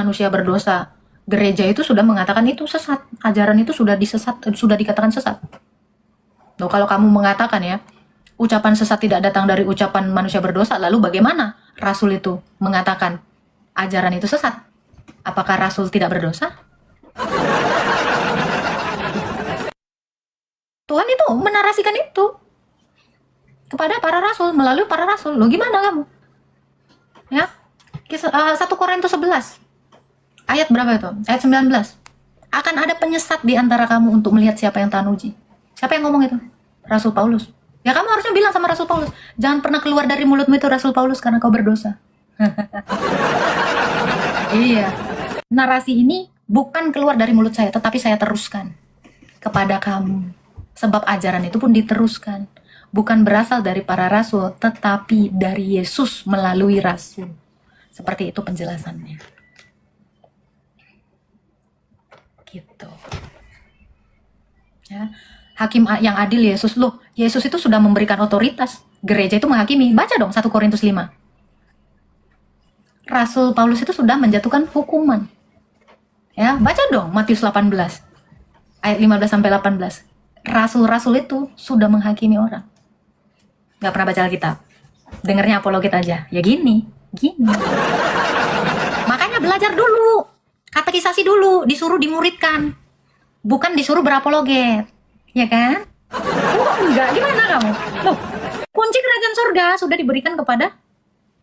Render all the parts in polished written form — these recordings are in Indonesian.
manusia berdosa. Gereja itu sudah mengatakan itu sesat. Ajaran itu sudah dikatakan sesat. Loh, kalau kamu mengatakan ya, ucapan sesat tidak datang dari ucapan manusia berdosa, lalu bagaimana Rasul itu mengatakan ajaran itu sesat? Apakah Rasul tidak berdosa? Tuhan itu menarasikan itu kepada para rasul, melalui para rasul. Loh, gimana kamu? Ya, 1 Korintus 11 ayat berapa itu? Ayat 19. Akan ada penyesat di antara kamu untuk melihat siapa yang tahan uji. Siapa yang ngomong itu? Rasul Paulus. Ya, kamu harusnya bilang sama Rasul Paulus, jangan pernah keluar dari mulutmu itu Rasul Paulus karena kau berdosa. Iya. Narasi ini bukan keluar dari mulut saya, tetapi saya teruskan kepada kamu. Sebab ajaran itu pun diteruskan. Bukan berasal dari para rasul, tetapi dari Yesus melalui rasul. Seperti itu penjelasannya. Gitu. Ya. Hakim yang adil Yesus. Loh, Yesus itu sudah memberikan otoritas. Gereja itu menghakimi. Baca dong 1 Korintus 5. Rasul Paulus itu sudah menjatuhkan hukuman. Ya, baca dong Matius 18 ayat 15 sampai 18. Rasul-rasul itu sudah menghakimi orang. Gak pernah baca Alkitab, dengernya apologet aja. Ya gini. Makanya belajar dulu, katekisasi dulu, disuruh dimuridkan, bukan disuruh berapologet, ya kan? Oh enggak, gimana kamu? Loh, kunci kerajaan surga sudah diberikan kepada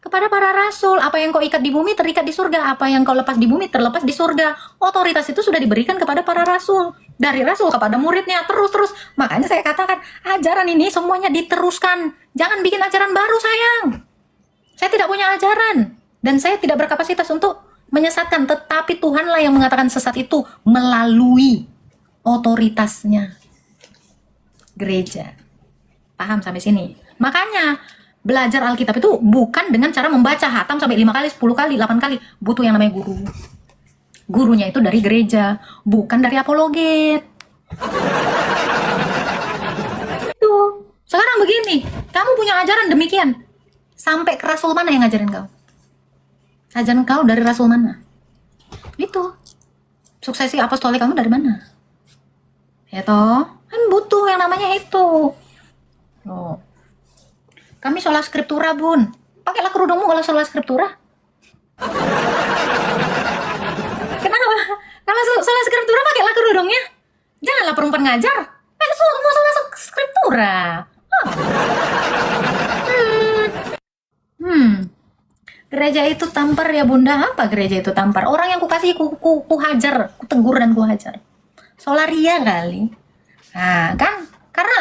para rasul. Apa yang kau ikat di bumi terikat di surga, apa yang kau lepas di bumi terlepas di surga. Otoritas itu sudah diberikan kepada para rasul, dari rasul kepada muridnya, terus. Makanya saya katakan, ajaran ini semuanya diteruskan. Jangan bikin ajaran baru, sayang. Saya tidak punya ajaran, dan saya tidak berkapasitas untuk menyesatkan. Tetapi Tuhanlah yang mengatakan sesat itu melalui otoritasnya gereja. Paham sampai sini? Makanya belajar Alkitab itu bukan dengan cara membaca hatam sampai 5 kali, 10 kali, 8 kali. Butuh yang namanya guru. Gurunya itu dari gereja, bukan dari apologet. Itu. Sekarang begini, kamu punya ajaran demikian. Sampai ke rasul mana yang ngajarin kau? Ajaran kau dari rasul mana? Itu. Suksesi apostolik kamu dari mana? Ya toh? Kan butuh yang namanya itu. Oh. Kami sholat skriptura, Bun. Pakailah kerudungmu kalau sholat skriptura. Kenapa? Kalau sholat skriptura pakailah kerudungnya. Janganlah perempuan ngajar. Mau sholat skriptura. Gereja itu tampar ya Bunda. Apa gereja itu tampar? Orang yang kukasih ku hajar, ku tegur dan ku hajar. Solaria kali. Nah, kan karena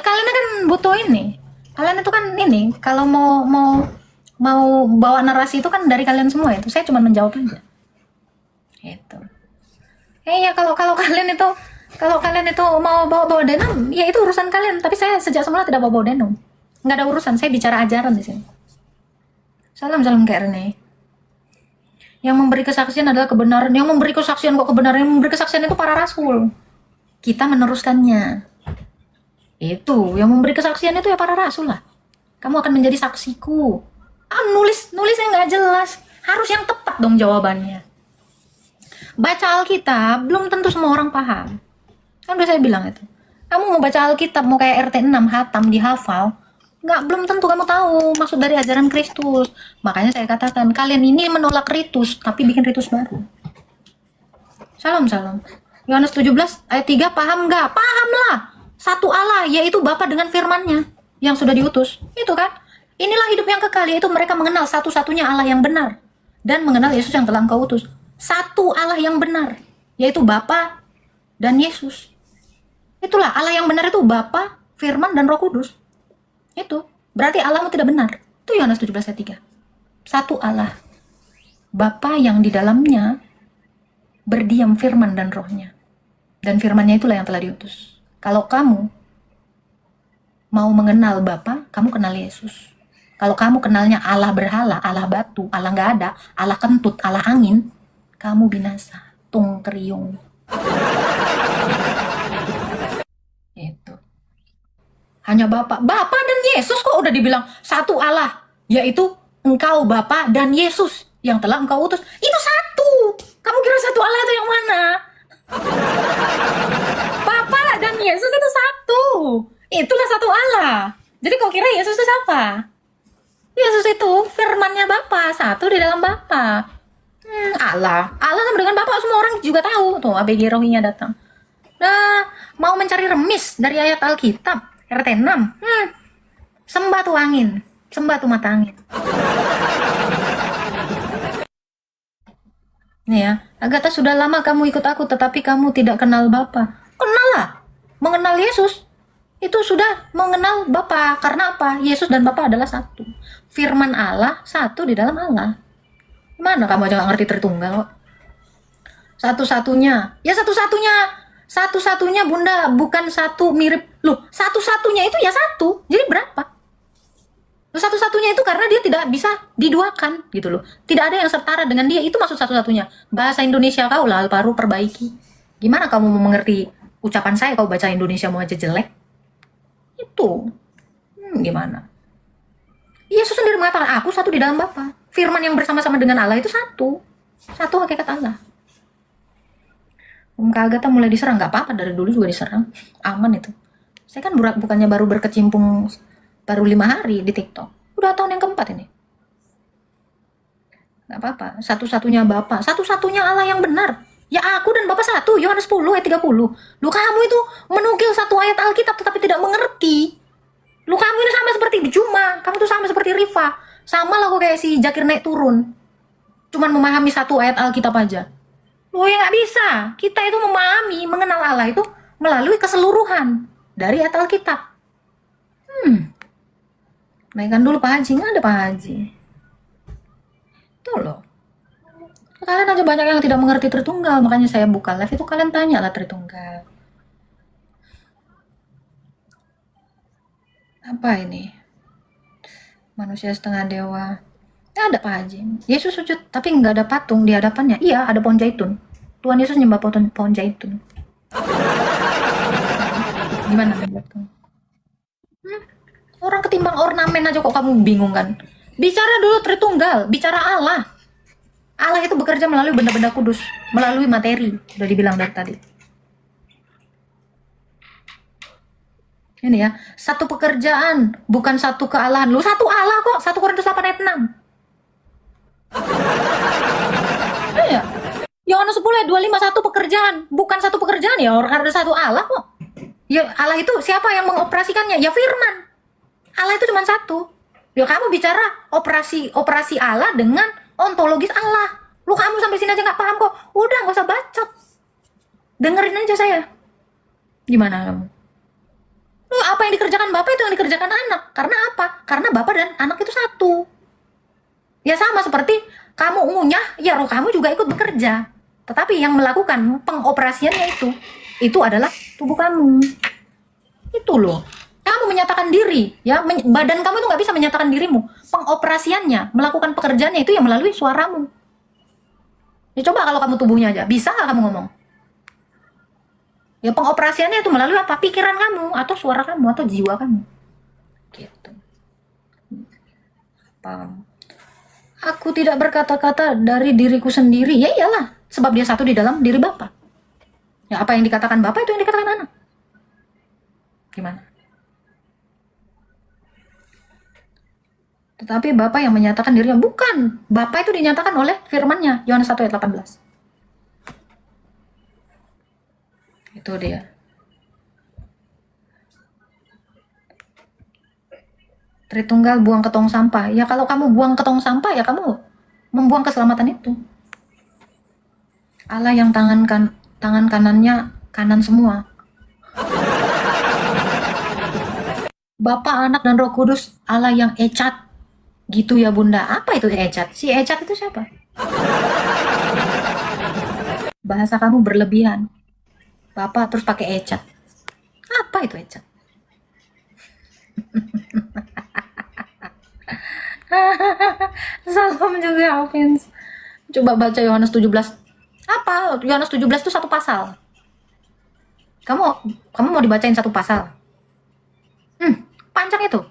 kalian kan butuh ini. Kalian itu kan ini, kalau mau bawa narasi itu kan dari kalian semua itu. Saya cuma menjawab aja. Gitu. Ya kalau kalian itu mau bawa denom, ya itu urusan kalian. Tapi saya sejak semula tidak bawa denom. Nggak ada urusan, saya bicara ajaran di sini. Salam Kak Rene. Yang memberi kesaksian adalah kebenaran. Yang memberi kesaksian kok kebenaran. Yang memberi kesaksian itu para rasul. Kita meneruskannya. Itu yang memberi kesaksian itu ya para rasul lah. Kamu akan menjadi saksiku. Nulisnya nggak jelas. Harus yang tepat dong jawabannya. Baca Alkitab belum tentu semua orang paham. Kan udah saya bilang itu. Kamu mau baca Alkitab mau kayak RT 6 hatam dihafal, belum tentu kamu tahu maksud dari ajaran Kristus. Makanya saya katakan kalian ini menolak ritus tapi bikin ritus baru. Salam. Yohanes 17 ayat 3 paham nggak? Paham lah. Satu Allah, yaitu Bapa dengan firman-Nya yang sudah diutus. Itu kan? Inilah hidup yang kekal, yaitu mereka mengenal satu-satunya Allah yang benar dan mengenal Yesus yang telah Engkau utus. Satu Allah yang benar, yaitu Bapa dan Yesus. Itulah Allah yang benar itu Bapa, Firman dan Roh Kudus. Itu berarti Allahmu tidak benar. Itu Yohanes 17 ayat 3. Satu Allah, Bapa yang di dalamnya berdiam Firman dan Rohnya, dan Firman-Nya itulah yang telah diutus. Kalau kamu mau mengenal Bapa, kamu kenal Yesus. Kalau kamu kenalnya Allah berhala, Allah batu, Allah nggak ada, Allah kentut, Allah angin, kamu binasa. Tung kriung. Itu. Hanya Bapa dan Yesus kok udah dibilang satu Allah, yaitu Engkau Bapa dan Yesus. yang telah engkau utus. Itu satu. Kamu kira satu Allah itu yang mana? Bapa dan Yesus itu satu. Itulah satu Allah. Jadi kau kira Yesus itu siapa? Yesus itu firmannya Bapa, satu di dalam Bapa. Allah sama dengan Bapa, semua orang juga tahu. Tuh ABG Rohinya datang. Nah, mau mencari remis dari ayat Alkitab RT6. Sembah tuh angin, sembah tuh mata angin. Nih ya, Agatha, sudah lama kamu ikut aku, tetapi kamu tidak kenal Bapa. Kenal lah, mengenal Yesus itu sudah mengenal Bapa. Karena apa? Yesus dan Bapa adalah satu. Firman Allah satu di dalam Allah. Gimana kamu aja gak ngerti Tritunggal kok? Satu-satunya, ya satu-satunya Bunda, bukan satu mirip. Loh, satu-satunya itu ya satu, jadi berapa? Satu-satunya itu karena dia tidak bisa diduakan gitu loh. Tidak ada yang setara dengan dia. Itu maksud satu-satunya. Bahasa Indonesia kau lah baru perbaiki. Gimana kamu mau mengerti ucapan saya kau baca Indonesia mau aja jelek? Itu. Gimana? Yesus sendiri mengatakan aku satu di dalam Bapa. Firman yang bersama-sama dengan Allah itu satu. Satu hakikat Allah. Kak Agatha mulai diserang. Gak apa-apa, dari dulu juga diserang. Aman itu. Saya kan bukannya baru berkecimpung baru 5 hari di TikTok. Udah tahun yang keempat ini. Gak apa-apa. Satu-satunya Bapa. Satu-satunya Allah yang benar. Ya aku dan Bapa satu. Yohanes 10 ayat 30. Lu kamu itu menukil satu ayat Alkitab tetapi tidak mengerti. Lu kamu ini sama seperti Juma. Kamu tuh sama seperti Rifa. Sama lah kok kayak si Jakir naik turun. Cuman memahami satu ayat Alkitab aja. Lu ya gak bisa. Kita itu memahami, mengenal Allah itu melalui keseluruhan dari ayat Alkitab. Naikkan dulu Pak Haji, nggak ada Pak Haji. Tuh loh. Kalian aja banyak yang tidak mengerti Tritunggal, makanya saya buka live itu kalian tanya lah Tritunggal. Apa ini? Manusia setengah dewa. Nggak ada Pak Haji. Yesus sujud, tapi nggak ada patung di hadapannya. Iya, ada pohon zaitun. Tuhan Yesus nyembah pohon zaitun. Gimana menurut kamu? Orang ketimbang ornamen aja kok kamu bingung kan? Bicara dulu Tritunggal, bicara Allah. Allah itu bekerja melalui benda-benda kudus, melalui materi, udah dibilang dari tadi. Ini ya, satu pekerjaan, bukan satu kealahan. Lu satu Allah kok, 1 Korintus 8 ayat 6. Iya. Yohanes 10 ayat 25, satu pekerjaan, bukan satu pekerjaan ya, orang ada satu Allah kok. Ya Allah itu siapa yang mengoperasikannya? Ya firman. Allah itu cuma satu. Ya kamu bicara operasi Allah dengan ontologis Allah. Lu kamu sampai sini aja nggak paham kok. Udah nggak usah bacot. Dengerin aja saya. Gimana kamu? Lu apa yang dikerjakan Bapak itu yang dikerjakan anak. Karena apa? Karena Bapak dan anak itu satu. Ya sama seperti kamu ngunyah, ya roh kamu juga ikut bekerja. Tetapi yang melakukan pengoperasiannya itu adalah tubuh kamu. Itu loh. Kamu menyatakan diri, ya badan kamu itu nggak bisa menyatakan dirimu. Pengoperasiannya, melakukan pekerjaannya itu yang melalui suaramu. Ya coba kalau kamu tubuhnya aja, bisa nggak kamu ngomong? Ya pengoperasiannya itu melalui apa? Pikiran kamu, atau suara kamu, atau jiwa kamu. Gitu. Paham? Aku tidak berkata-kata dari diriku sendiri. Ya iyalah, sebab dia satu di dalam diri Bapa. Ya apa yang dikatakan Bapa itu yang dikatakan anak. Gimana? Tetapi Bapa yang menyatakan dirinya, bukan. Bapa itu dinyatakan oleh firman-Nya, Yohanes 1 ayat 18. Itu dia. Tritunggal buang ke tong sampah. Ya kalau kamu buang ke tong sampah, ya kamu membuang keselamatan itu. Allah yang tangan kanannya kanan semua. Bapa, Anak, dan Roh Kudus, Allah yang ecat. Gitu ya Bunda. Apa itu ecat? Si ecat itu siapa? Bahasa kamu berlebihan. Bapak terus pakai ecat. Apa itu ecat? Salam juga offense. Coba baca Yohanes 17. Apa? Yohanes 17 itu satu pasal. Kamu mau dibacain satu pasal? Panjang itu.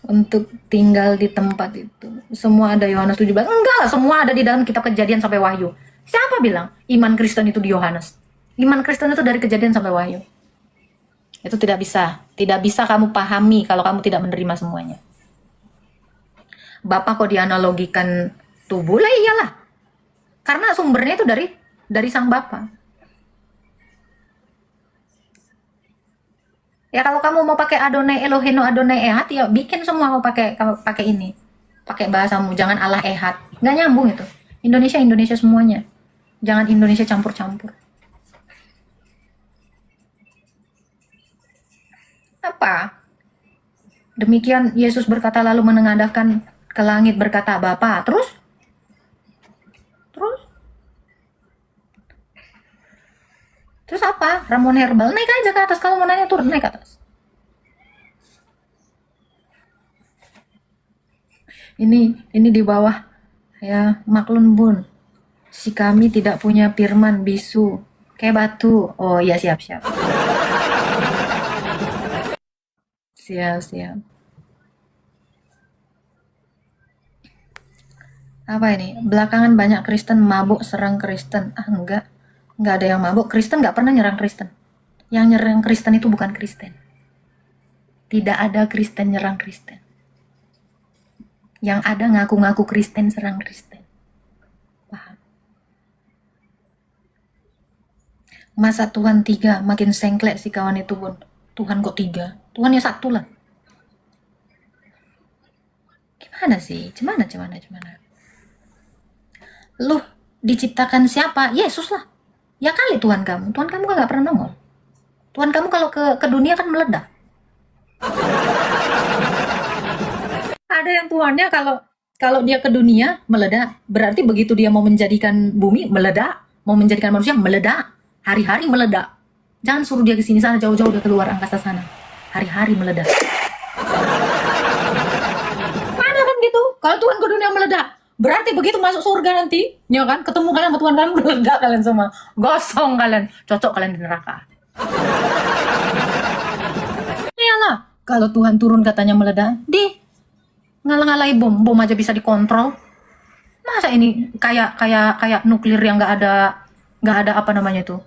untuk tinggal di tempat itu. Semua ada Yohanes 17. Enggak, semua ada di dalam kitab Kejadian sampai Wahyu. Siapa bilang iman Kristen itu di Yohanes? Iman Kristen itu dari Kejadian sampai Wahyu. Itu tidak bisa. Tidak bisa kamu pahami kalau kamu tidak menerima semuanya. Bapak kok dianalogikan tubuh? Lah iyalah. Karena sumbernya itu dari sang Bapak. Ya kalau kamu mau pakai Adonai Eloheno Adonai Ehad, ya bikin semua mau pakai ini. Pakai bahasamu, jangan Allah Ehad. Nggak nyambung itu. Indonesia semuanya. Jangan Indonesia campur-campur. Apa? Demikian Yesus berkata lalu menengadahkan ke langit berkata, Bapa, terus apa? Ramuan herbal, naik aja ke atas. Kalau mau nanya turun, naik ke atas. Ini di bawah ya, maklum bun. Si kami tidak punya firman bisu, kayak batu. Oh iya, siap. Siap. Apa ini? Belakangan banyak Kristen mabuk serang Kristen. Enggak ada yang mabuk. Kristen nggak pernah nyerang Kristen. Yang nyerang Kristen itu bukan Kristen. Tidak ada Kristen nyerang Kristen. Yang ada ngaku-ngaku Kristen serang Kristen. Paham? Masa Tuhan 3 makin sengklek si kawan itu pun. Tuhan kok 3? Tuhan ya 1 lah. Gimana sih? Gimana? Lu diciptakan siapa? Yesus lah. Ya kali Tuhan kamu kan nggak pernah nongol. Tuhan kamu kalau ke dunia kan meledak. Ada yang Tuhannya kalau dia ke dunia meledak, berarti begitu dia mau menjadikan bumi meledak, mau menjadikan manusia meledak, hari-hari meledak. Jangan suruh dia ke sini sana jauh-jauh dia keluar angkasa sana. Hari-hari meledak. Mana kan gitu? Kalau Tuhan ke dunia meledak, berarti begitu masuk surga nanti, ya kan? Ketemu kalian sama Tuhan kalian meledak kalian semua. Gosong kalian, cocok kalian di neraka. Iyalah, kalau Tuhan turun katanya meledak, ngalah-ngalahi bom aja bisa dikontrol. Masa ini kayak nuklir yang nggak ada apa namanya itu?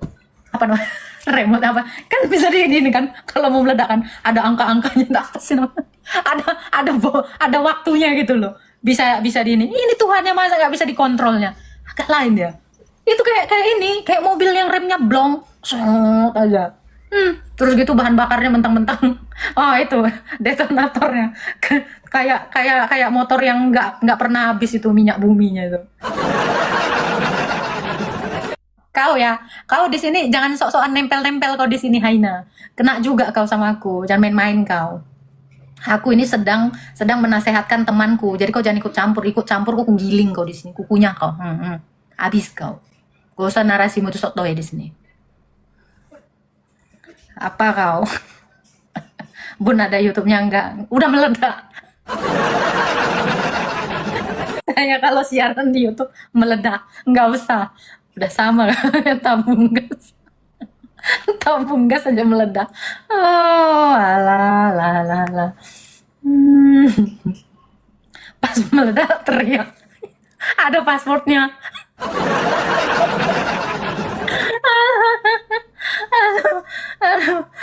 Apa namanya? Remote apa? Kan bisa ini kan kalau mau meledak kan ada angka-angkanya apa sih namanya? Ada waktunya gitu loh. Bisa di ini. Ini Tuhannya masa nggak bisa dikontrolnya? Agak lain ya. Itu kayak mobil yang remnya blong, set aja. Terus gitu bahan bakarnya mentang-mentang. Oh itu detonatornya. Kayak motor yang nggak pernah habis itu minyak buminya itu. Kau di sini jangan sok-sokan nempel-nempel kau di sini Haina. Kena juga kau sama aku, jangan main-main kau. Aku ini sedang menasehatkan temanku. Jadi kau jangan ikut campur kau giling kau di sini, kukunya kau. Habis kau. Gak usah narasimu itu sok toy di sini. Apa kau? Bun ada YouTube-nya enggak? Udah meledak. Saya kalau siaran di YouTube meledak, nggak usah. Udah sama tabung gas aja meledak. Oh alah. Pas meledak teriak ada passwordnya.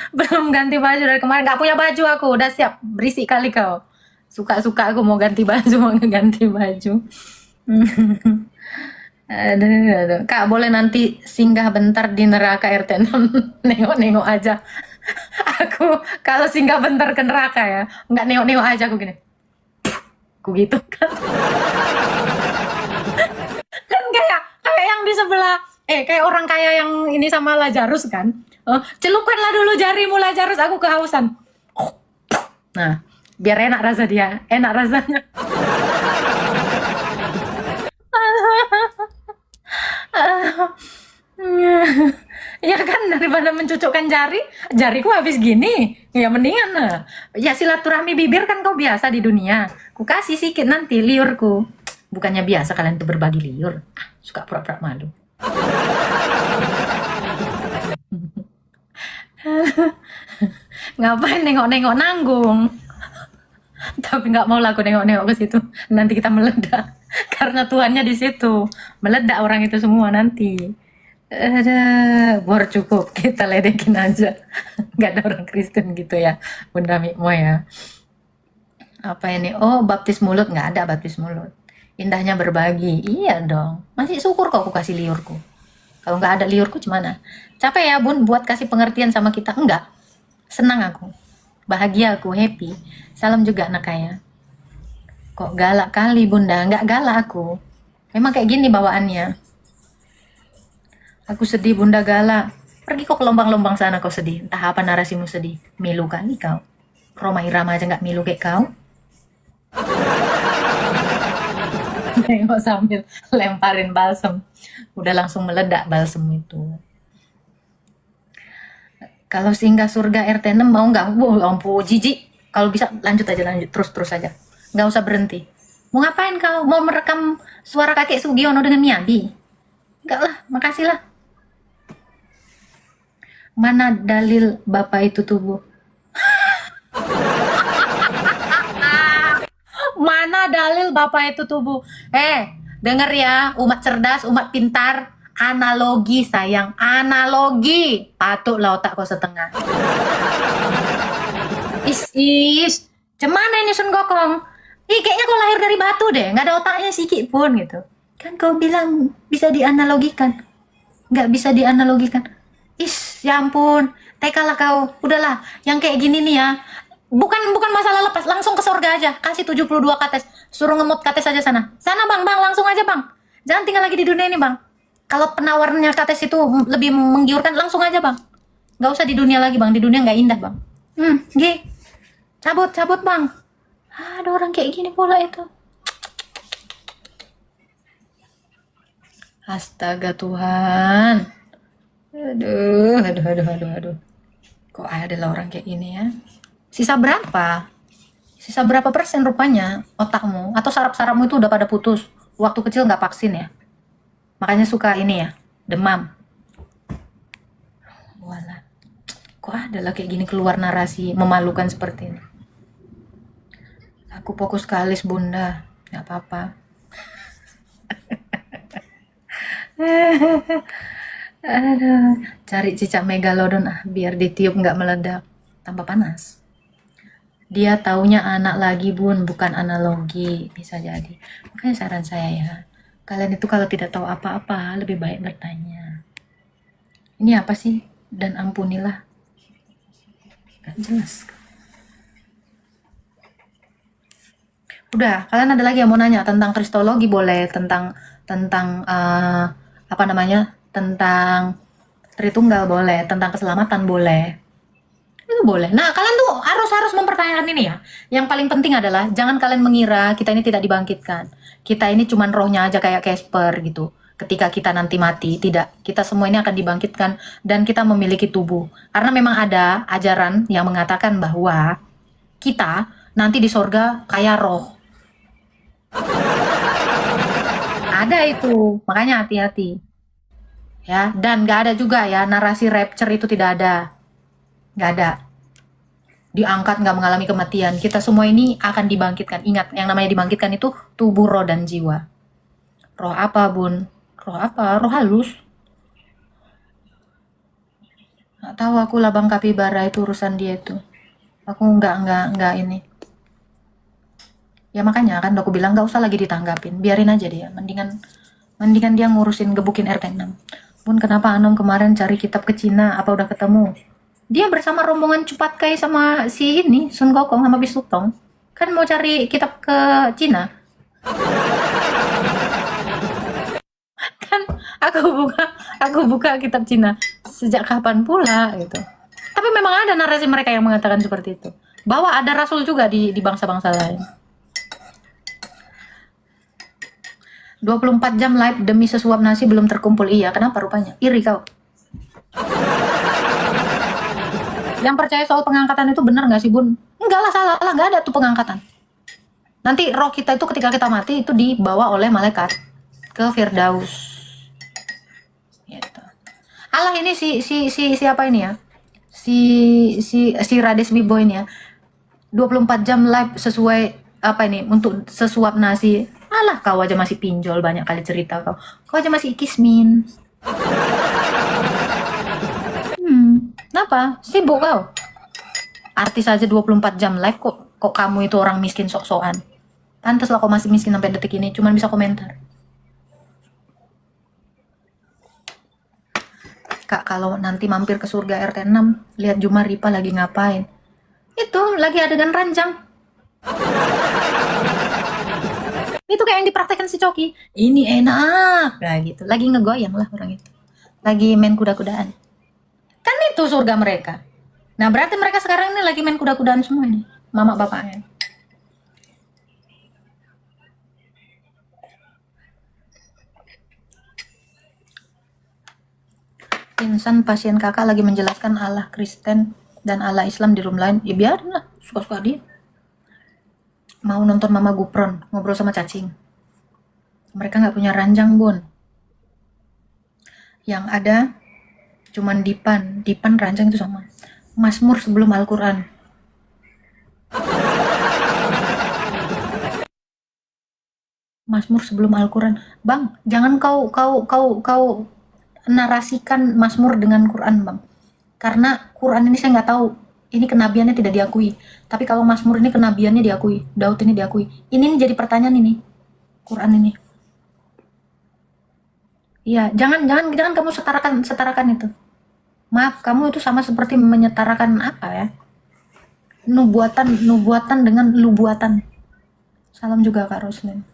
Belum ganti baju dari kemarin, nggak punya baju aku, udah siap. Berisik kali kau. Suka aku mau ganti baju, mau ganti baju. Aduh. Kak boleh nanti singgah bentar di neraka RT 6 nengok aja. Aku kalau singgah bentar ke neraka ya, nggak nengok aja aku gini. Aku gitu kan. Kan kayak yang di sebelah kayak orang kaya yang ini sama Lazarus kan. Celupkanlah dulu jarimu Lazarus, aku kehausan. Nah, biar enak rasanya. Ya kan daripada mencucukkan jariku habis gini, ya mendingan ya silaturahmi bibir kan kau biasa di dunia. Ku kasih sedikit nanti liurku. Bukannya biasa kalian tuh berbagi liur. Suka pura-pura malu. Ngapain nengok nanggung? Tapi nggak mau lah aku nengok-nengok ke situ. Nanti kita meledak. Karena Tuhannya di situ. Meledak orang itu semua nanti. Ada, bor cukup. Kita ledekin aja. Nggak ada orang Kristen gitu ya, Bunda Mikmo ya. Apa ini? Oh, baptis mulut. Nggak ada baptis mulut. Indahnya berbagi. Iya dong. Masih syukur kok aku kasih liurku. Kalau nggak ada liurku gimana? Capek ya Bun buat kasih pengertian sama kita? Enggak. Senang aku. Bahagia aku, happy. Salam juga anak kaya. Kok galak kali Bunda? Nggak galak aku. Memang kayak gini bawaannya. Aku sedih Bunda galak. Pergi kok ke lombang-lombang sana kau sedih. Entah apa narasimu sedih. Milu kali kau. Roma Irama aja nggak milu kayak kau. Nengok sambil lemparin balsem. Udah langsung meledak balsem itu. Kalau singgah surga RT 6 mau nggak? Wah, ampun, jijik. Kalau bisa lanjut aja, lanjut terus aja. Nggak usah berhenti. Mau ngapain kau? Mau merekam suara kakek Sugiono dengan Miyabi? Enggak lah, makasih lah. Mana dalil bapak itu tubuh? Mana dalil bapak itu tubuh? Denger ya, umat cerdas, umat pintar. Analogi sayang, analogi. Patutlah otak kau setengah. Is. Cemana ini Sun Gokong? Kayaknya kau lahir dari batu deh, nggak ada otaknya sikit pun gitu. Kan kau bilang bisa dianalogikan, nggak bisa dianalogikan. Ya ampun, tekalah kau. Udahlah, yang kayak gini nih ya. Bukan masalah lepas, langsung ke surga aja. Kasih 72 kates, suruh ngemut kates aja sana. Sana bang, langsung aja bang. Jangan tinggal lagi di dunia ini bang. Kalau penawarnya kates itu lebih menggiurkan, langsung aja bang. Nggak usah di dunia lagi bang, di dunia nggak indah bang. Cabut bang. Ada orang kayak gini pula itu. Astaga Tuhan. Aduh. Kok ada orang kayak gini ya? Sisa berapa? Sisa berapa persen rupanya otakmu? Atau saraf-sarafmu itu udah pada putus? Waktu kecil nggak vaksin ya? Makanya suka ini ya, demam. Walah. Kok ada kayak gini keluar narasi memalukan seperti ini? Aku fokus kalis Bunda, nggak apa-apa. Aduh, cari cicak megalodon biar ditiup nggak meledak, tambah panas. Dia taunya anak lagi Bun, bukan analogi, bisa jadi. Makanya saran saya ya, kalian itu kalau tidak tahu apa-apa lebih baik bertanya. Ini apa sih? Dan ampunilah. Gak jelas. Udah, kalian ada lagi yang mau nanya tentang kristologi boleh, tentang apa namanya? Tentang Tritunggal boleh, tentang keselamatan boleh. Itu boleh. Nah, kalian tuh harus mempertanyakan ini ya. Yang paling penting adalah jangan kalian mengira kita ini tidak dibangkitkan. Kita ini cuman rohnya aja kayak Casper gitu. Ketika kita nanti mati, tidak. Kita semua ini akan dibangkitkan dan kita memiliki tubuh. Karena memang ada ajaran yang mengatakan bahwa kita nanti di sorga kayak roh. Ada itu, makanya hati-hati. Ya, dan gak ada juga ya narasi rapture itu tidak ada. Gak ada. Diangkat gak mengalami kematian. Kita semua ini akan dibangkitkan. Ingat, yang namanya dibangkitkan itu tubuh, roh, dan jiwa. Roh apa Bun? Roh apa? Roh halus. Gak tahu aku lah Bang Kapibara, itu urusan dia itu. Aku nggak ini. Ya makanya kan aku bilang gak usah lagi ditanggapin, biarin aja dia. Mendingan dia ngurusin gebukin RT 6. Bun, kenapa Anom kemarin cari kitab ke Cina? Apa udah ketemu? Dia bersama rombongan Cupat Kai sama si ini Sun Gokong sama Bisutong kan mau cari kitab ke Cina. Kan aku buka kitab Cina sejak kapan pula gitu. Tapi memang ada narasi mereka yang mengatakan seperti itu, bahwa ada rasul juga di bangsa-bangsa lain. 24 jam live demi sesuap nasi belum terkumpul. Iya, kenapa rupanya? Iri kau. Yang percaya soal pengangkatan itu benar nggak sih Bun? Enggak lah, salah lah, nggak ada tuh pengangkatan. Nanti roh kita itu ketika kita mati itu dibawa oleh malaikat ke Firdaus. Gitu. Allah ini siapa ini ya? Si Rades Wibo ini ya. 24 jam live sesuai apa ini untuk sesuap nasi. Alah, kau aja masih pinjol, banyak kali cerita kau. Kau aja masih ikismin. Kenapa? Sibuk kau. Artis aja 24 jam live kok kamu itu orang miskin sok-sokan. Pantas lah kau masih miskin sampai detik ini, cuman bisa komentar. Kak, kalau nanti mampir ke surga RT 6, lihat Juma Ripa lagi ngapain? Itu, lagi adegan ranjang. Itu kayak yang dipraktekkan si Coki. Ini enak. Nah gitu, lagi ngegoyang lah orang itu. Lagi main kuda-kudaan. Kan itu surga mereka. Nah berarti mereka sekarang ini lagi main kuda-kudaan semua ini. Mama bapaknya. Insan pasien kakak lagi menjelaskan Allah Kristen dan Allah Islam di room lain. Ya biarin lah, suka-suka dia. Mau nonton Mama Gupron, ngobrol sama cacing. Mereka nggak punya ranjang, Bun. Yang ada cuman Dipan ranjang itu sama. Mazmur sebelum Al-Quran. Mazmur sebelum Al-Quran. Bang, jangan kau narasikan Mazmur dengan Quran, Bang. Karena Quran ini saya nggak tahu. Ini kenabiannya tidak diakui. Tapi kalau Mazmur ini kenabiannya diakui. Daud ini diakui. Ini jadi pertanyaan ini. Quran ini. Iya, jangan kamu setarakan itu. Maaf, kamu itu sama seperti menyetarakan apa ya? Nubuatan dengan lubuatan. Salam juga Kak Roslin.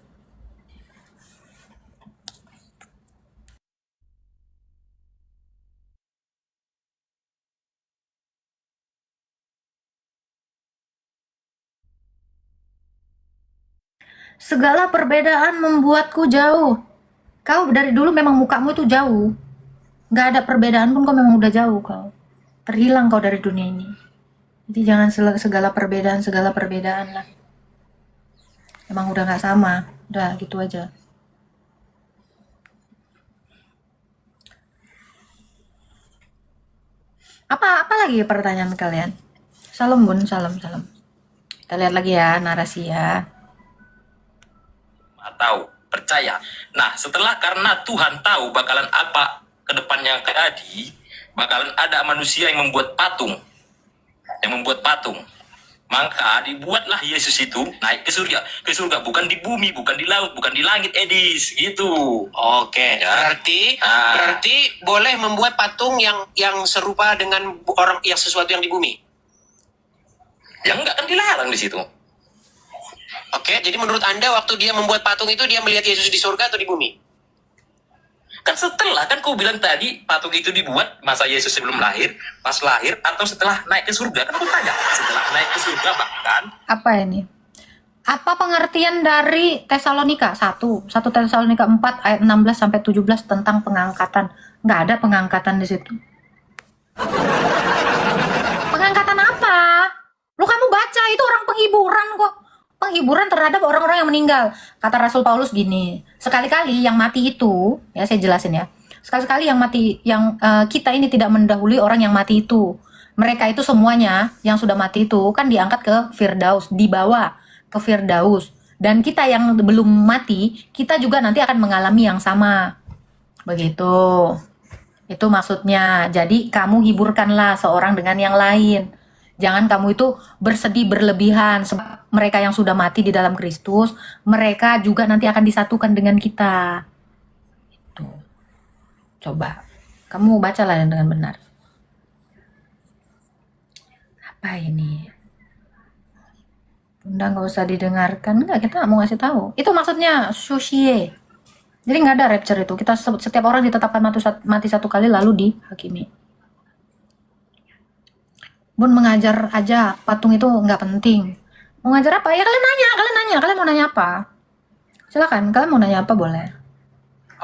Segala perbedaan membuatku jauh. Kau dari dulu memang mukamu itu jauh. Nggak ada perbedaan pun kau memang udah jauh kau. Terhilang kau dari dunia ini. Jadi jangan segala perbedaan lah. Emang udah nggak sama. Udah gitu aja. Apa lagi pertanyaan kalian? Salam Bun, salam. Kita lihat lagi ya narasi ya. Tahu, percaya. Nah, setelah karena Tuhan tahu bakalan apa ke depannya terjadi, bakalan ada manusia yang membuat patung. Maka dibuatlah Yesus itu naik ke surga bukan di bumi, bukan di laut, bukan di langit, Edis, gitu. Oke, Ya. berarti boleh membuat patung yang serupa dengan orang yang sesuatu yang di bumi. Yang enggak kan dilarang di situ. Oke, jadi menurut Anda waktu dia membuat patung itu dia melihat Yesus di surga atau di bumi? Kan setelah, kan kau bilang tadi patung itu dibuat masa Yesus sebelum lahir, pas lahir, atau setelah naik ke surga. Kan aku tanya, setelah naik ke surga bahkan. Apa ini? Apa pengertian dari Tesalonika 1 Tesalonika 4 ayat 16 sampai 17 tentang pengangkatan? Nggak ada pengangkatan di situ. Pengangkatan apa? Lu kamu baca itu orang penghiburan kok. Penghiburan terhadap orang-orang yang meninggal. Kata Rasul Paulus gini, sekali-kali yang mati itu, ya saya jelasin ya. Sekali-kali yang mati, kita ini tidak mendahului orang yang mati itu. Mereka itu semuanya yang sudah mati itu kan diangkat ke Firdaus, dibawa ke Firdaus. Dan kita yang belum mati, kita juga nanti akan mengalami yang sama. Begitu. Itu maksudnya. Jadi kamu hiburkanlah seorang dengan yang lain. Jangan kamu itu bersedih berlebihan. Sebab mereka yang sudah mati di dalam Kristus, mereka juga nanti akan disatukan dengan kita. Itu. Coba. Kamu bacalah dengan benar. Apa ini? Bunda nggak usah didengarkan. Enggak, kita mau ngasih tahu. Itu maksudnya sushi. Jadi nggak ada rapture itu. Kita setiap orang ditetapkan mati satu kali lalu dihakimi. Bun mengajar aja, patung itu nggak penting. Mau ngajar apa? Ya kalian nanya. Kalian mau nanya apa? Silakan, kalian mau nanya apa boleh.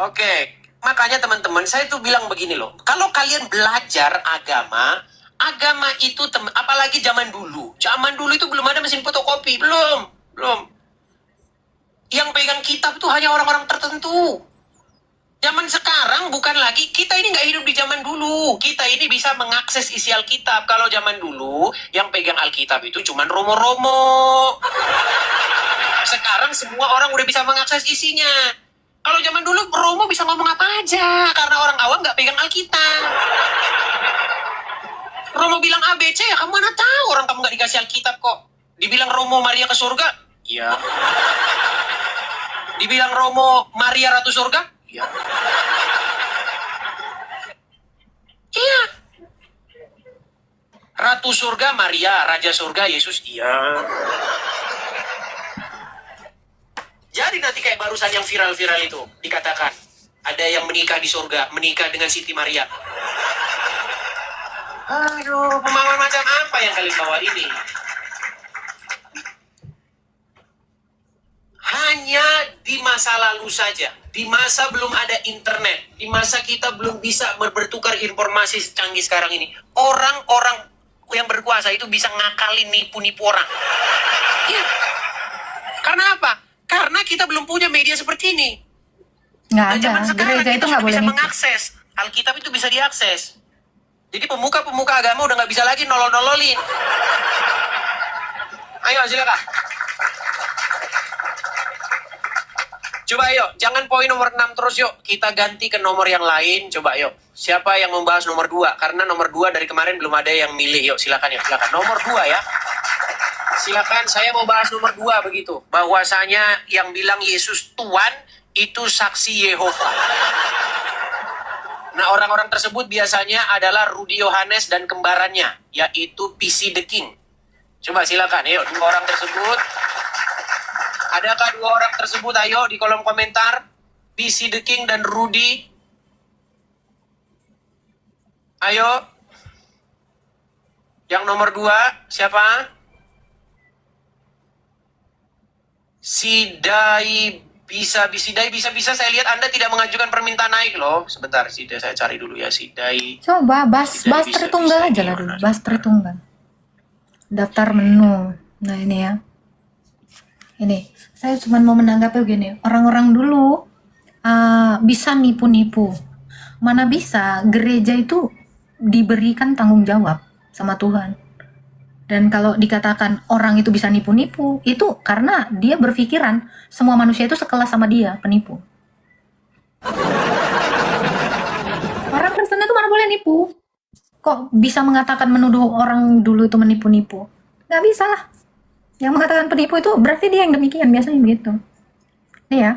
Oke, makanya teman-teman saya tuh bilang begini loh. Kalau kalian belajar agama itu apalagi zaman dulu. Zaman dulu itu belum ada mesin fotokopi, belum. Yang pegang kitab itu hanya orang-orang tertentu. Zaman sekarang bukan lagi, kita ini nggak hidup di zaman dulu. Kita ini bisa mengakses isi Alkitab. Kalau zaman dulu, yang pegang Alkitab itu cuman romo-romo. Sekarang semua orang udah bisa mengakses isinya. Kalau zaman dulu, romo bisa ngomong apa aja. Karena orang awam nggak pegang Alkitab. Romo bilang ABC, ya kamu mana tahu orang kamu nggak dikasih Alkitab kok. Dibilang Romo Maria ke surga? Iya. Dibilang Romo Maria Ratu Surga? Iya. Iya. Ratu Surga Maria, Raja Surga Yesus? Iya. Jadi nanti kayak barusan yang viral-viral itu dikatakan ada yang menikah di surga, menikah dengan Siti Maria. Aduh, pemahaman macam apa yang kalian bawa ini? Hanya di masa lalu saja, di masa belum ada internet, di masa kita belum bisa bertukar informasi secanggih sekarang ini, orang-orang yang berkuasa itu bisa ngakalin nipu-nipu orang. Iya. Karena apa? Karena kita belum punya media seperti ini. Nggak Nah, ada. zaman sekarang Gereja kita itu sudah nggak boleh bisa nipu. mengakses. Alkitab itu bisa diakses. Jadi pemuka-pemuka agama udah nggak bisa lagi nolol-nololin. Ayo silakan. Coba yuk, jangan poin nomor 6 terus yuk. Kita ganti ke nomor yang lain. Coba yuk. Siapa yang membahas nomor 2? Karena nomor 2 dari kemarin belum ada yang milih. Yuk, silakan yuk, silakan. Nomor 2 ya. Silakan, saya mau bahas nomor 2 begitu. Bahwasanya yang bilang Yesus Tuhan itu saksi Yehova. Nah, orang-orang tersebut biasanya adalah Rudi Yohanes dan kembarannya, yaitu PC the King. Coba silakan, yuk, 2 orang tersebut. Adakah 2 orang tersebut? Ayo di kolom komentar. PC the King dan Rudi. Ayo. Yang nomor 2, siapa? Sidai bisa saya lihat Anda tidak mengajukan permintaan naik loh. Sebentar, Sidai saya cari dulu ya, Sidai. Coba bahas Tidak bisa, Tritunggal bisa aja lah gimana? dulu. Bahas Tritunggal. Daftar menu. Nah ini ya. Ini, saya cuma mau menanggapi begini. Orang-orang dulu bisa nipu-nipu. Mana bisa gereja itu diberikan tanggung jawab sama Tuhan. Dan kalau dikatakan orang itu bisa nipu-nipu, itu karena dia berpikiran semua manusia itu sekelas sama dia, penipu. Orang Kristen itu mana boleh nipu? Kok bisa mengatakan menuduh orang dulu itu menipu-nipu? Nggak bisa lah. Yang mengatakan penipu itu berarti dia yang demikian, biasanya begitu. Nih ya.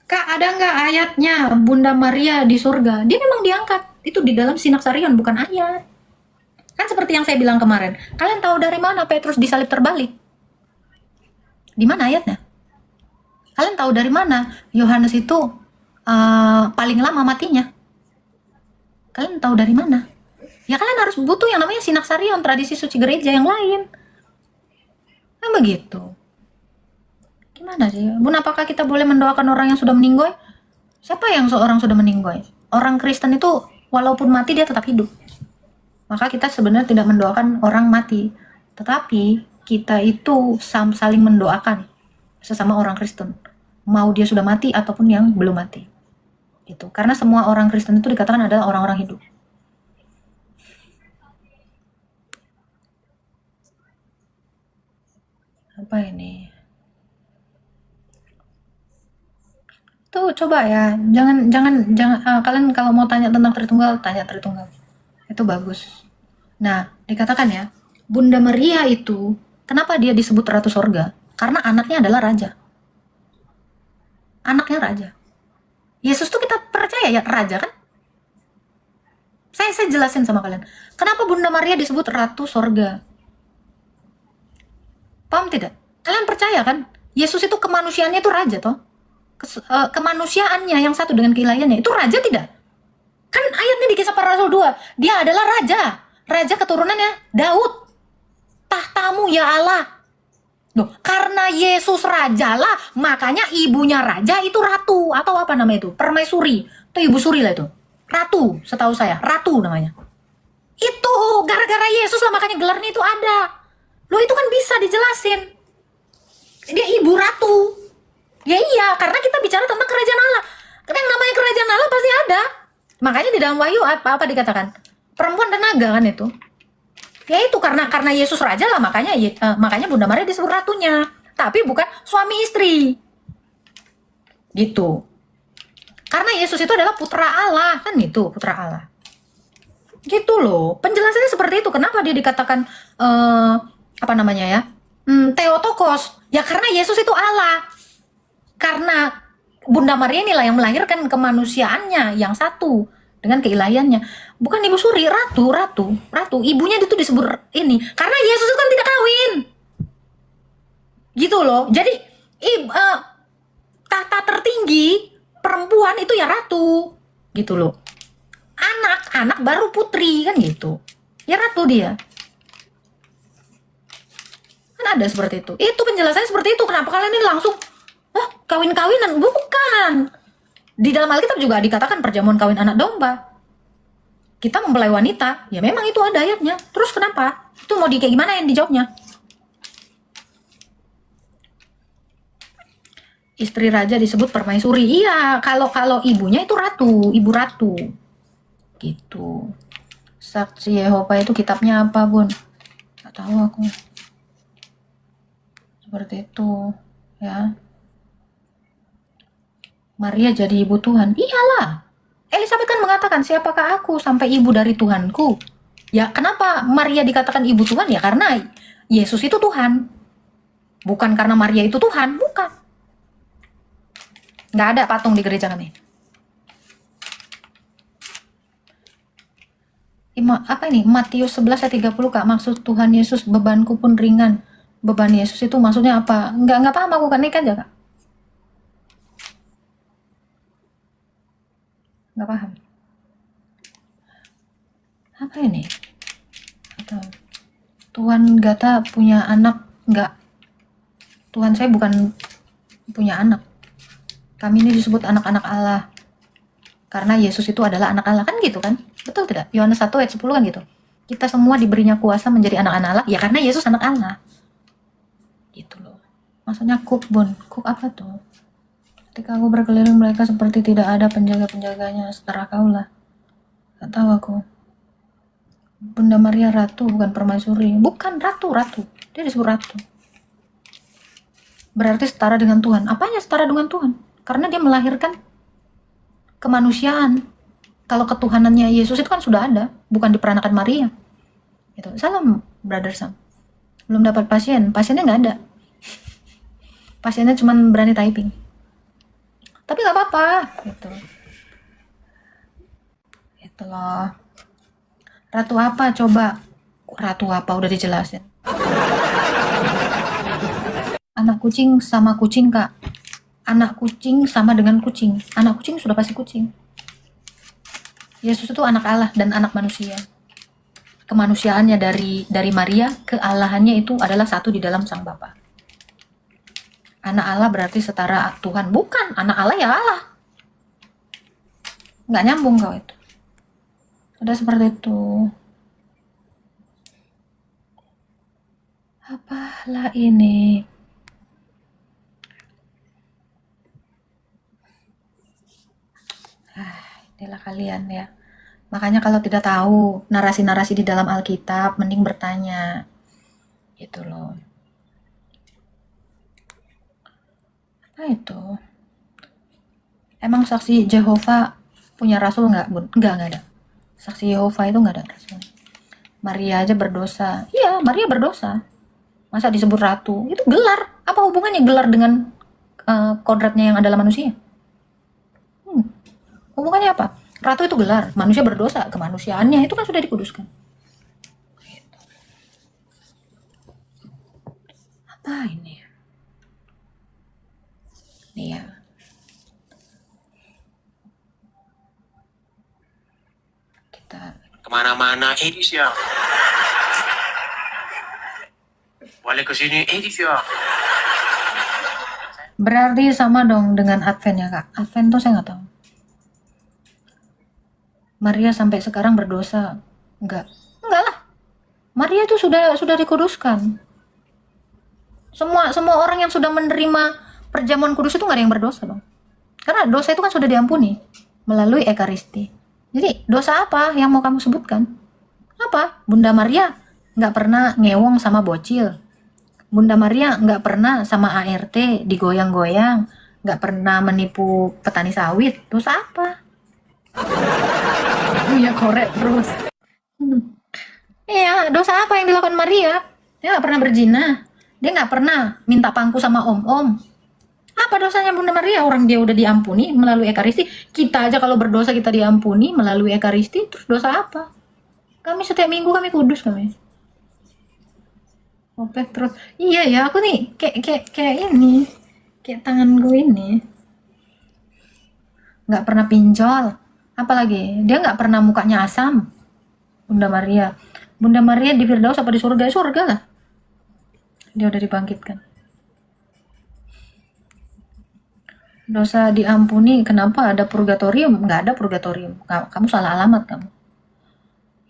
Kak, ada nggak ayatnya Bunda Maria di surga? Dia memang diangkat. Itu di dalam Sinaksarion, bukan ayat. Kan seperti yang saya bilang kemarin. Kalian tahu dari mana Petrus disalib terbalik? Di mana ayatnya? Kalian tahu dari mana Yohanes itu paling lama matinya? Kalian tahu dari mana? Ya kalian harus butuh yang namanya Sinaksarion, tradisi suci gereja yang lain. Kan begitu. Gimana sih? Bun, apakah kita boleh mendoakan orang yang sudah meninggoy? Siapa yang seorang sudah meninggoy? Orang Kristen itu walaupun mati dia tetap hidup. Maka kita sebenarnya tidak mendoakan orang mati. Tetapi kita itu saling mendoakan sesama orang Kristen. Mau dia sudah mati ataupun yang belum mati. Gitu. Karena semua orang Kristen itu dikatakan adalah orang-orang hidup. Apa ini? Tuh coba ya, jangan kalian kalau mau tanya tentang Tritunggal, tanya Tritunggal. Itu bagus. Nah, dikatakan ya, Bunda Maria itu kenapa dia disebut Ratu Sorga? Karena anaknya adalah raja. Anaknya raja. Yesus tuh kita percaya ya raja kan? Saya jelasin sama kalian. Kenapa Bunda Maria disebut Ratu Sorga? Paham tidak? Kalian percaya kan? Yesus itu kemanusiaannya itu raja toh? Kemanusiaannya yang satu dengan keilahiannya itu raja tidak? Kan ayatnya di Kisah Para Rasul 2. Dia adalah raja. Raja keturunannya Daud. Tahtamu ya Allah. Loh, karena Yesus rajalah, makanya ibunya raja itu ratu. Atau apa namanya itu? Permaisuri. Itu ibu suri lah itu. Ratu, setahu saya. Ratu namanya. Itu gara-gara Yesus lah makanya gelarnya itu ada. Loh itu kan bisa dijelasin. Dia ibu ratu. Ya iya, karena kita bicara tentang kerajaan Allah. Yang namanya kerajaan Allah Makanya di dalam Wahyu apa dikatakan? Perempuan dan naga kan itu. Ya itu karena Yesus raja lah, makanya Bunda Maria disebut ratunya. Tapi bukan suami istri. Gitu. Karena Yesus itu adalah putra Allah, kan itu, putra Allah. Gitu loh. Penjelasannya seperti itu. Kenapa dia dikatakan apa namanya ya? Theotokos. Ya karena Yesus itu Allah. Karena Bunda Maria inilah yang melahirkan kemanusiaannya yang satu dengan keilahiannya. Bukan Ibu Suri, ratu. Ibunya itu disebut ini karena Yesus itu kan tidak kawin. Gitu loh. Jadi tahta tertinggi perempuan itu ya ratu. Gitu loh. Anak baru putri kan gitu. Ya ratu dia. Kan ada seperti itu. Itu penjelasannya seperti itu. Kenapa kalian ini langsung kawin-kawinan? Bukan. Di dalam Alkitab juga dikatakan perjamuan kawin anak domba. Kita mempelai wanita, ya memang itu ada ayatnya. Terus kenapa? Itu mau kayak gimana yang dijawabnya? Istri raja disebut permaisuri. Iya, kalau ibunya itu ratu, ibu ratu. Gitu. Saksi Yehova itu kitabnya apa, Bun? Gak tahu aku. Seperti itu, ya. Maria jadi ibu Tuhan. Iyalah. Elizabeth kan mengatakan, siapakah aku sampai ibu dari Tuhanku? Ya, kenapa Maria dikatakan ibu Tuhan? Ya karena Yesus itu Tuhan. Bukan karena Maria itu Tuhan, bukan. Nggak ada patung di gereja kami. Apa ini? Matius 11 ayat 30, Kak. Maksud Tuhan Yesus, bebanku pun ringan. Beban Yesus itu maksudnya apa? Nggak paham aku, kan ini aja, Kak. Nggak paham. Apa ini? Atau Tuhan Gata punya anak? Nggak. Tuhan saya bukan punya anak. Kami ini disebut anak-anak Allah. Karena Yesus itu adalah anak Allah. Kan gitu kan? Betul tidak? Yohanes 1 ayat 10 kan gitu. Kita semua diberinya kuasa menjadi anak-anak Allah. Ya karena Yesus anak Allah. Gitu loh. Maksudnya cook, Bun. Cook apa tuh? Ketika aku berkeliling, mereka seperti tidak ada penjaga-penjaganya setelah kaulah. Gak tahu aku. Bunda Maria ratu, bukan permaisuri. Bukan, ratu. Dia disebut ratu. Berarti setara dengan Tuhan. Apanya setara dengan Tuhan? Karena dia melahirkan kemanusiaan. Kalau ketuhanannya Yesus itu kan sudah ada, bukan diperanakan Maria. Gitu. Salam, Brother Sam. Belum dapat pasiennya nggak ada. Pasiennya cuma berani typing. Tapi nggak apa-apa, gitu. Itu loh. Ratu apa coba? Ratu apa udah dijelasin. Anak kucing sama kucing, Kak. Anak kucing sama dengan kucing. Anak kucing sudah pasti kucing. Yesus itu anak Allah dan anak manusia. Kemanusiaannya dari Maria, kealahannya itu adalah satu di dalam Sang Bapa. Anak Allah berarti setara Tuhan. Bukan, anak Allah ya Allah. Nggak nyambung kau itu. Sudah seperti itu. Apalah ini? Inilah kalian ya. Makanya kalau tidak tahu narasi-narasi di dalam Alkitab, mending bertanya. Gitu loh. Apa itu? Emang saksi Yehova punya rasul nggak, Bun? Nggak ada. Saksi Yehova itu nggak ada rasul. Maria aja berdosa. Iya, Maria berdosa. Masa disebut ratu? Itu gelar. Apa hubungannya gelar dengan kodratnya yang adalah manusia? Hubungannya apa? Ratu itu gelar. Manusia berdosa. Kemanusiaannya itu kan sudah dikuduskan. Apa ini? Nih ya. Kita Kemana-mana, Edis ya. Balik ke sini, Edis ya. berarti sama dong dengan Advent ya, Kak. Advent tuh saya nggak tahu. Maria sampai sekarang berdosa? Enggak lah. Maria itu sudah dikuduskan. Semua orang yang sudah menerima perjamuan kudus itu nggak ada yang berdosa dong. Karena dosa itu kan sudah diampuni melalui Ekaristi. Jadi dosa apa yang mau kamu sebutkan? Apa? Bunda Maria nggak pernah ngewong sama bocil. Bunda Maria nggak pernah sama ART digoyang-goyang. Nggak pernah menipu petani sawit. Dosa apa? Punya korek terus. Iya, dosa apa yang dilakukan Maria? Dia nggak pernah berzina. Dia nggak pernah minta pangku sama om-om. Apa dosanya Bunda Maria? Orang dia udah diampuni melalui Ekaristi. Kita aja kalau berdosa kita diampuni melalui Ekaristi. Terus dosa apa? Kami setiap minggu kami kudus kami. Oke, terus. Iya ya, aku nih kayak ini. Kayak tangan gue ini. Nggak pernah pinjol. Apalagi, dia nggak pernah mukanya asam. Bunda Maria. Bunda Maria di Firdaus apa di surga? Surga lah. Dia udah dibangkitkan. Dosa diampuni, kenapa ada purgatorium? Nggak ada purgatorium. Kamu salah alamat kamu.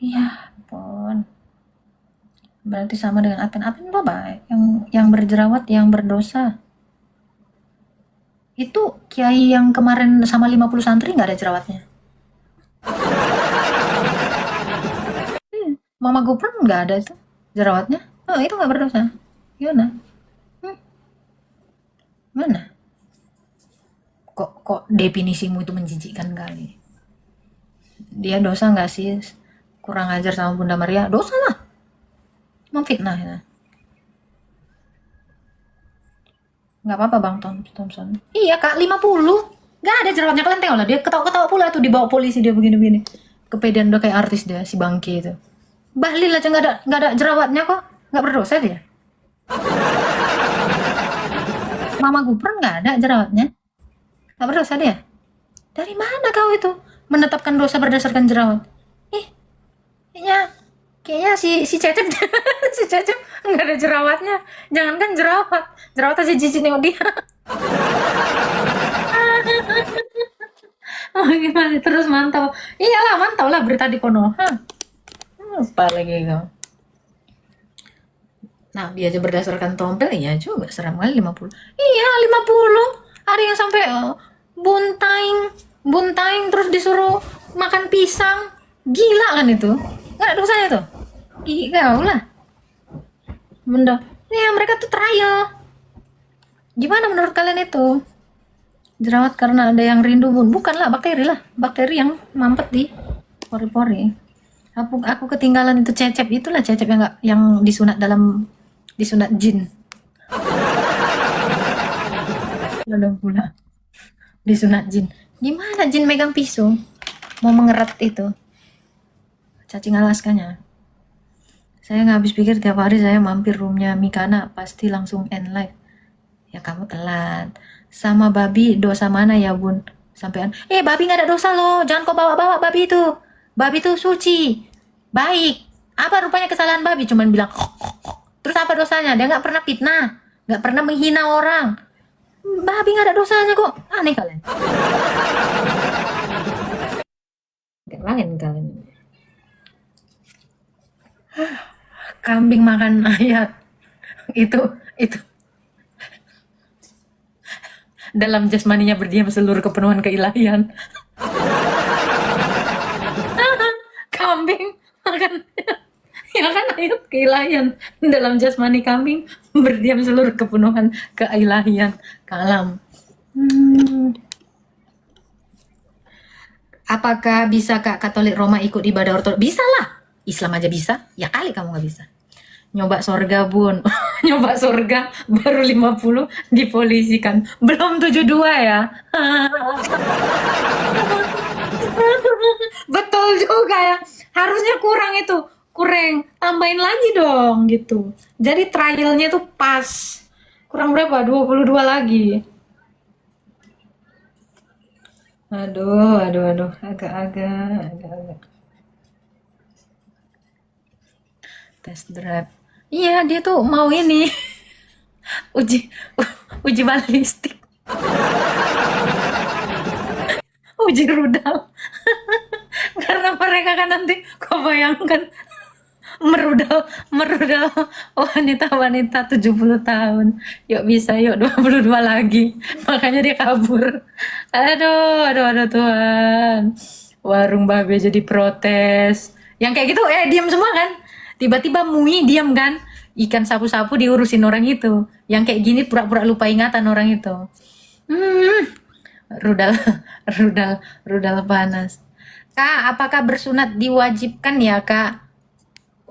Iya, ampun. Berarti sama dengan Aten apa? Yang berjerawat, yang berdosa. Itu kiai yang kemarin sama 50 santri nggak ada jerawatnya. Mama Gupron nggak ada itu jerawatnya. Oh, itu nggak berdosa. Gimana? Mana? Kok definisimu itu menjijikkan kali. Dia dosa nggak sih? Kurang ajar sama Bunda Maria? Dosa lah. Memfitnah ya. Nggak apa-apa Bang Thompson. Iya Kak, 50. Nggak ada jerawatnya, kalian tengok lah. Dia ketawa-ketawa pula tuh dibawa polisi dia begini-begini. Kepedean udah kayak artis dia, si Bangki itu. Bahlil aja nggak ada jerawatnya kok. Nggak berdosa dia. Mama Gupron nggak ada jerawatnya. Nggak berdosa dia. Dari mana kau itu menetapkan dosa berdasarkan jerawat? Kayaknya si Cecep si Cecep nggak ada jerawatnya. Jangankan jerawat aja jijik nengok dia. Oh gimana? Terus mantau. Iyalah mantau lah berita di Konoha. Apa lagi kau? Nah, dia aja berdasarkan tompel ya juga seram kali 50. Iya, 50. Ada yang sampai buntaing terus disuruh makan pisang. Gila kan itu? Enggak ada dosanya tuh. Gila lah. Benda. Ya, mereka tuh trial. Gimana menurut kalian itu? Jerawat karena ada yang rindu bun? Bukanlah, bakteri lah. Bakteri yang mampet di pori-pori. Aku ketinggalan itu Cecep, itulah Cecep yang disunat jin. Udah pula disunat jin. Gimana jin megang pisau mau mengerat itu cacing Alaskanya? Saya nggak habis pikir, tiap hari saya mampir roomnya Mikana pasti langsung end live. Ya kamu telat. Sama babi dosa mana ya bun? Sampean babi nggak ada dosa loh, jangan kau bawa-bawa babi itu. Babi itu suci, baik. Apa rupanya kesalahan babi? Cuman bilang terus apa dosanya? Dia nggak pernah fitnah, nggak pernah menghina orang. Babi nggak ada dosanya kok. Aneh kalian. Lain kalian. Kambing makan ayat. Itu dalam jasmaninya berdiam seluruh kepenuhan keilahian. Kambing makan ya kan ayat keilahian. Dalam jasmani kambing berdiam seluruh kepenuhan keilahian. Kalam. Apakah bisa Kak Katolik Roma ikut ibadah ortodoks? Bisa lah. Islam aja bisa. Ya kali kamu nggak bisa. Nyoba surga bun. Nyoba surga baru 50 dipolisikan. Belum 72 ya. Betul juga ya. Harusnya kurang itu. Kurang. Tambahin lagi dong gitu. Jadi trialnya tuh pas. Kurang berapa? 22 lagi. Aduh. Agak-agak. Test drive. Iya, dia tuh mau ini. uji balistik. Uji rudal. Karena mereka kan nanti kau bayangkan merudal wanita 70 tahun. Yuk bisa, yuk 22 lagi. Makanya dia kabur. Aduh Tuhan. Warung babe jadi protes. Yang kayak gitu diam semua kan. Tiba-tiba Mui diam kan. Ikan sapu-sapu diurusin orang itu. Yang kayak gini pura-pura lupa ingatan orang itu. Rudal rudal panas. Kak, apakah bersunat diwajibkan ya, Kak?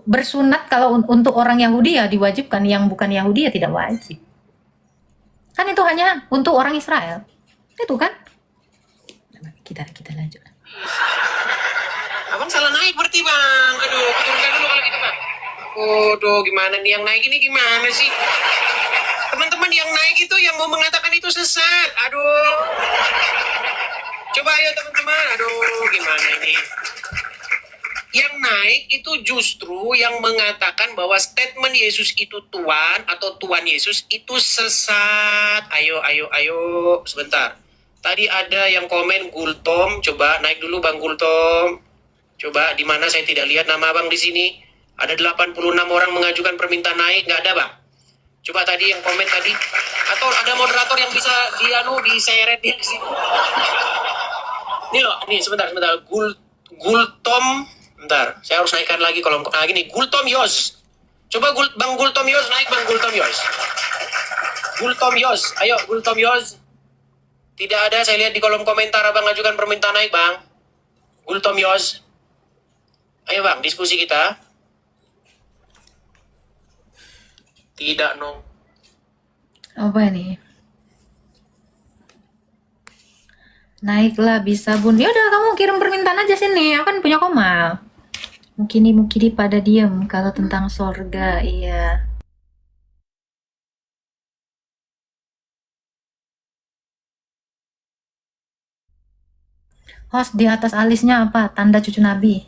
Bersunat kalau untuk orang Yahudi ya diwajibkan, yang bukan Yahudi ya tidak wajib. Kan itu hanya untuk orang Israel. Itu kan? Kita lanjut. Abang salah naik berarti bang. Aduh, turunkan dulu kalau gitu bang. Aduh, gimana nih yang naik ini gimana sih? Teman-teman yang naik itu yang mau mengatakan itu sesat. Aduh. Coba ayo teman-teman. Aduh, gimana ini? Yang naik itu justru yang mengatakan bahwa statement Yesus itu Tuhan atau Tuhan Yesus itu sesat. Ayo. Sebentar. Tadi ada yang komen Gultom. Coba naik dulu Bang Gultom. Coba di mana saya tidak lihat nama Abang di sini. Ada 86 orang mengajukan permintaan naik. Nggak ada Bang. Coba tadi yang komen tadi. Atau ada moderator yang bisa diseret dia di sini. Ini loh, ini sebentar. Gultom. Bentar, saya harus naikkan lagi kalau gini. Gultom Yos. Coba Bang Gultom Yos naik Bang Gultom Yos. Gultom Yos, ayo Gultom Yos. Tidak ada, saya lihat di kolom komentar Abang ajukan permintaan naik Bang. Gultom Yos. Ayo Bang, diskusi kita. Tidak, no. Apa ini? Naiklah bisa bun. Ya udah kamu kirim permintaan aja sini. Aku kan punya Komal. Mungkin pada diam kalau tentang surga, iya. Host di atas alisnya apa? Tanda cucu Nabi.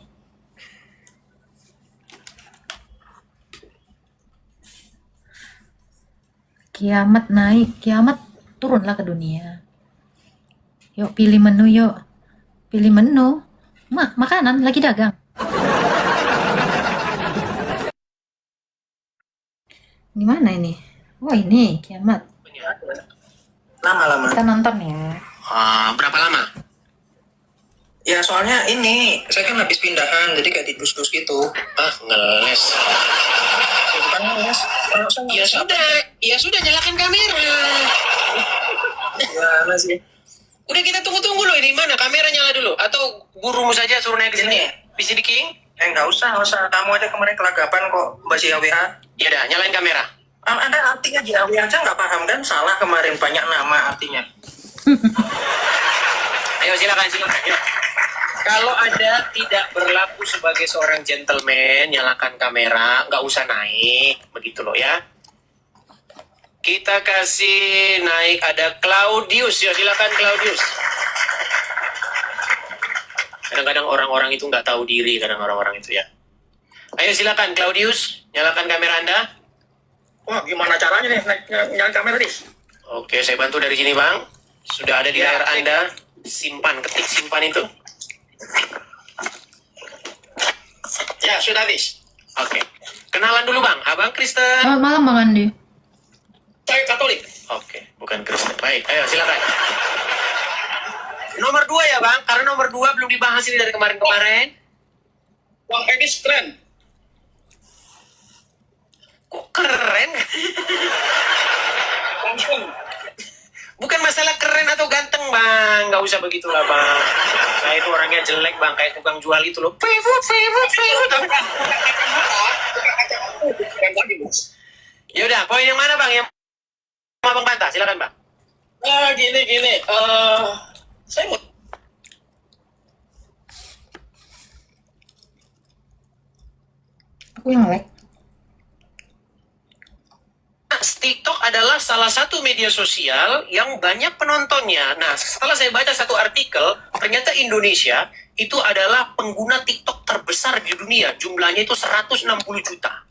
Kiamat naik, kiamat turunlah ke dunia. Yuk pilih menu yuk. Pilih menu. Makanan lagi dagang. Di mana ini? Oh ini kiamat. Lama-lama. Kita nonton ya. Berapa lama? Ya soalnya ini, saya kan habis pindahan, jadi kayak di dus-dus gitu. Ngeles. Ya, bukan ngeles. Ya sudah nyalakan kamera. Gimana sih? Udah kita tunggu loh ini mana kamera nyala dulu atau gurumu saja suruh naik ke sini? PC King? Nggak usah. Kamu aja kemarin kelagapan kok baca WA. Ya udah nyalain kamera. Ada artinya JAW aja nggak paham kan? Salah kemarin banyak nama artinya. Ayo silakan. Yuk. Kalau Anda tidak berlaku sebagai seorang gentleman, nyalakan kamera, nggak usah naik, begitu loh ya. Kita kasih naik ada Claudius, ya silakan Claudius. Kadang-kadang orang-orang itu nggak tahu diri, kadang orang-orang itu ya. Ayo silakan Claudius, nyalakan kamera Anda. Wah gimana caranya nih nyalain kamera nih? Oke, saya bantu dari sini Bang. Sudah ada di layar Anda. Ketik simpan itu. Ya sudah habis. Oke. Kenalan dulu Bang, Abang Kristen. Selamat malam Bang Andi. Saya Katolik. Oke, bukan Kristen. Baik, ayo silakan. Nomor 2 ya Bang, karena nomor 2 belum dibahas ini dari kemarin-kemarin. Wang Edis keren. Kok keren? Langsung. Bukan masalah keren atau ganteng Bang, nggak usah begitulah Bang. Saya itu orangnya jelek Bang, kayak tukang jual itu loh. Ya udah, poin yang mana Bang? Yang Abang bantah, silakan Bang. Nah gini. Saya mau. Aku yang like. TikTok adalah salah satu media sosial yang banyak penontonnya. Nah, setelah saya baca satu artikel, ternyata Indonesia itu adalah pengguna TikTok terbesar di dunia. Jumlahnya itu 160 juta.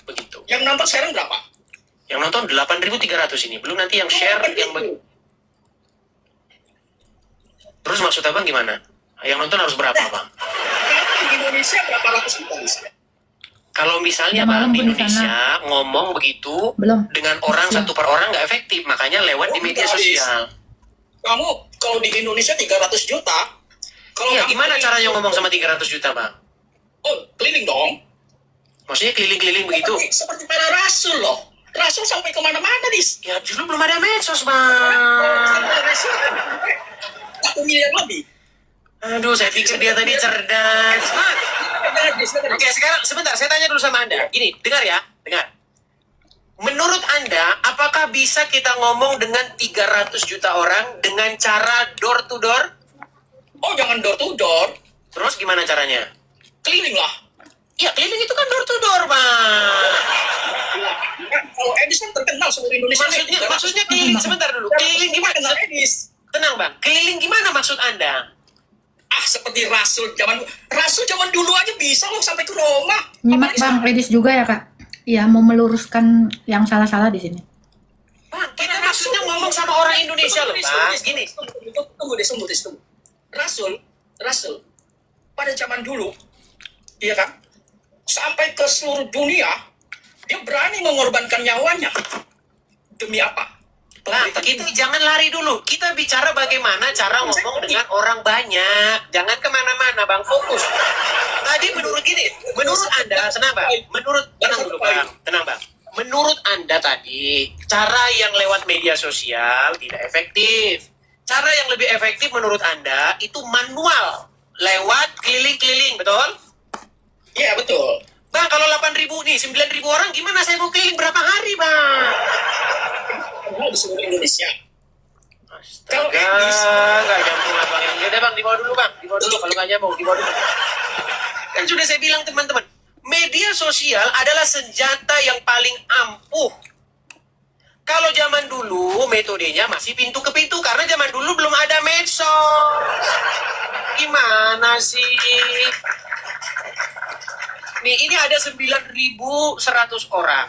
Begitu. Yang nonton sekarang berapa? Yang nonton 8.300 ini. Belum nanti yang share. Terus maksud Abang gimana? Yang nonton harus berapa, Bang? Di Indonesia berapa ratus juta? Kalau misalnya Udah malam Bang di pun di Indonesia ngomong begitu Belum. dengan orang Belum. satu per orang nggak efektif, makanya lewat di media udah habis. sosial. Kamu kalau di Indonesia 300 juta, kalau Iya, kamu Gimana caranya ngomong sama 300 juta, Bang? Oh, keliling dong. Maksudnya keliling-keliling begitu? Seperti para rasul loh. Rasul sampai kemana-mana, Dis. Ya, dulu belum ada medsos, Bang. Rasul 1 miliar lebih. Aduh, saya pikir dia tadi cerdas. Bang, Dengar, Dis, dengar, oke, Dis. sekarang sebentar, saya tanya dulu sama Anda. Gini, dengar ya, dengar. Menurut Anda, apakah bisa kita ngomong dengan 300 juta orang dengan cara door to door? Oh, jangan door to door. Terus gimana caranya? Keliling lah. Ya, keliling itu kan door to door, Bang. Kalau Edis kan terkenal seluruh Indonesia. Maksudnya keliling, sebentar dulu. Keliling gimana? Kenal Edis. Tenang, Bang. Keliling gimana maksud Anda? Ah, seperti Rasul zaman dulu aja bisa loh sampai ke Roma. Nyimak Apalagi Bang Edis juga ya Kak. Iya, mau meluruskan yang salah-salah di sini. Bang, kita maksudnya ngomong sama orang Indonesia loh, Bang. Gini. Tunggu deh. Rasul. Pada zaman dulu, iya kan? Sampai ke seluruh dunia, dia berani mengorbankan nyawanya. Demi apa? Bang, kita jangan lari dulu. Kita bicara bagaimana cara ngomong dengan orang banyak. Jangan kemana-mana, Bang. Fokus. Tadi menurut Anda, tenang, Bang. Tenang dulu, Bang. Tenang, Bang. Menurut Anda tadi, cara yang lewat media sosial tidak efektif. Cara yang lebih efektif menurut Anda itu manual. Lewat keliling-keliling, betul? Iya, betul. Bang, kalau 8.000 nih, 9.000 orang, gimana saya mau keliling berapa hari, Bang? Kenal di seluruh Indonesia. Kalau Kalau Edis, nggak nyambung Bang. Ya udah, Bang, dibawa dulu, Bang. Dibawa dulu, kalau nggak nyambung, dibawa dulu. Kan sudah saya bilang, teman-teman, media sosial adalah senjata yang paling ampuh. Kalau zaman dulu metodenya masih pintu ke pintu karena zaman dulu belum ada medsos. Gimana sih? Nih, ini ada 9.100 orang.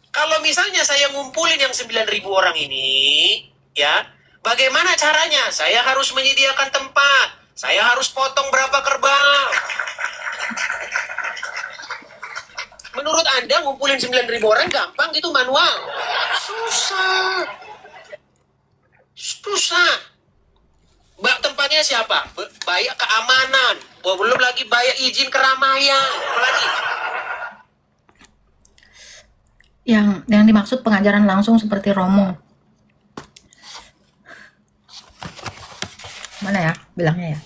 Kalau misalnya saya ngumpulin yang 9.000 orang ini, ya, bagaimana caranya? Saya harus menyediakan tempat. Saya harus potong berapa kerbau. Menurut Anda ngumpulin 9.000 orang gampang gitu manual? Susah. Mbak, tempatnya siapa? Bayar keamanan. Belum lagi bayar izin keramaian. Apalagi? Yang dimaksud pengajaran langsung seperti Romo. Mana ya bilangnya ya?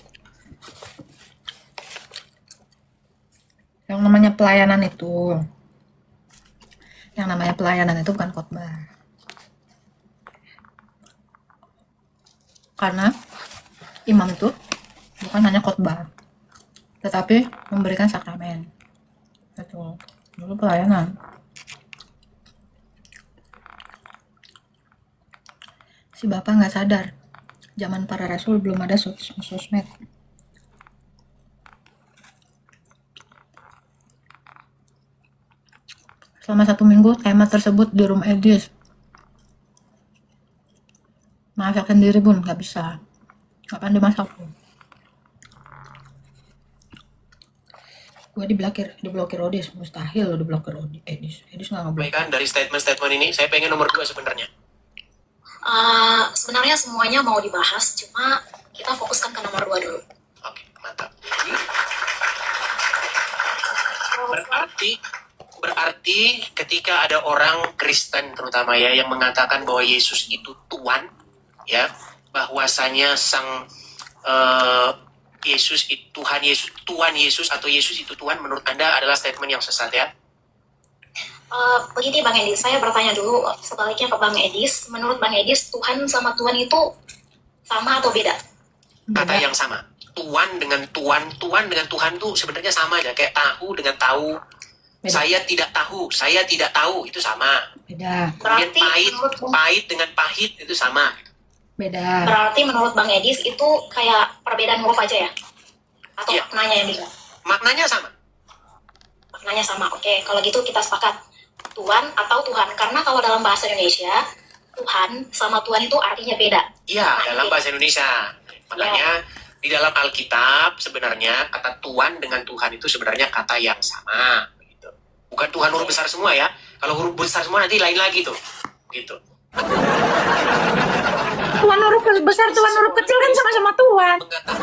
Yang namanya pelayanan itu bukan khotbah. Karena imam itu bukan hanya khotbah, tetapi memberikan sakramen. Itu dulu pelayanan. Si bapak nggak sadar, zaman para rasul belum ada sosmed. Selama 1 minggu tema tersebut di room Edis. Masak sendiri pun nggak bisa. Kapan dimasak pun. Gue diblokir Odis, mustahil lo diblokir Edis. Edis nggak ngeblok. Kan dari statement-statement ini, saya pengen nomor 2 sebenarnya. Sebenarnya semuanya mau dibahas, cuma kita fokuskan ke nomor 2 dulu. Oke, mantap. Berarti ketika ada orang Kristen terutama ya yang mengatakan bahwa Yesus itu Tuhan, ya, bahwasanya Yesus itu Tuhan Yesus atau Yesus itu Tuhan, menurut Anda adalah statement yang sesat ya? Begini Bang Edis, saya bertanya dulu sebaliknya ke Bang Edis. Menurut Bang Edis, Tuhan sama Tuhan itu sama atau beda? Kata yang sama. Tuhan dengan Tuhan tuh sebenarnya sama aja, kayak tahu dengan tahu. Beda. Saya tidak tahu itu sama. Beda. Kemudian Berarti pahit dengan pahit itu sama. Beda. Berarti menurut Bang Edis itu kayak perbedaan huruf aja ya? Atau Iya. maknanya yang beda? Maknanya sama. Maknanya sama, oke. Kalau gitu kita sepakat. Tuhan atau Tuhan. Karena kalau dalam bahasa Indonesia, Tuhan sama Tuhan itu artinya beda. Iya, dalam bahasa Indonesia. Makanya di dalam Alkitab sebenarnya kata Tuhan dengan Tuhan itu sebenarnya kata yang sama. Gitu. Bukan Tuhan huruf besar semua ya. Kalau huruf besar semua nanti lain lagi tuh. Gitu. Tuhan huruf besar, Tuhan huruf kecil kan sama-sama Tuhan. Mengatakan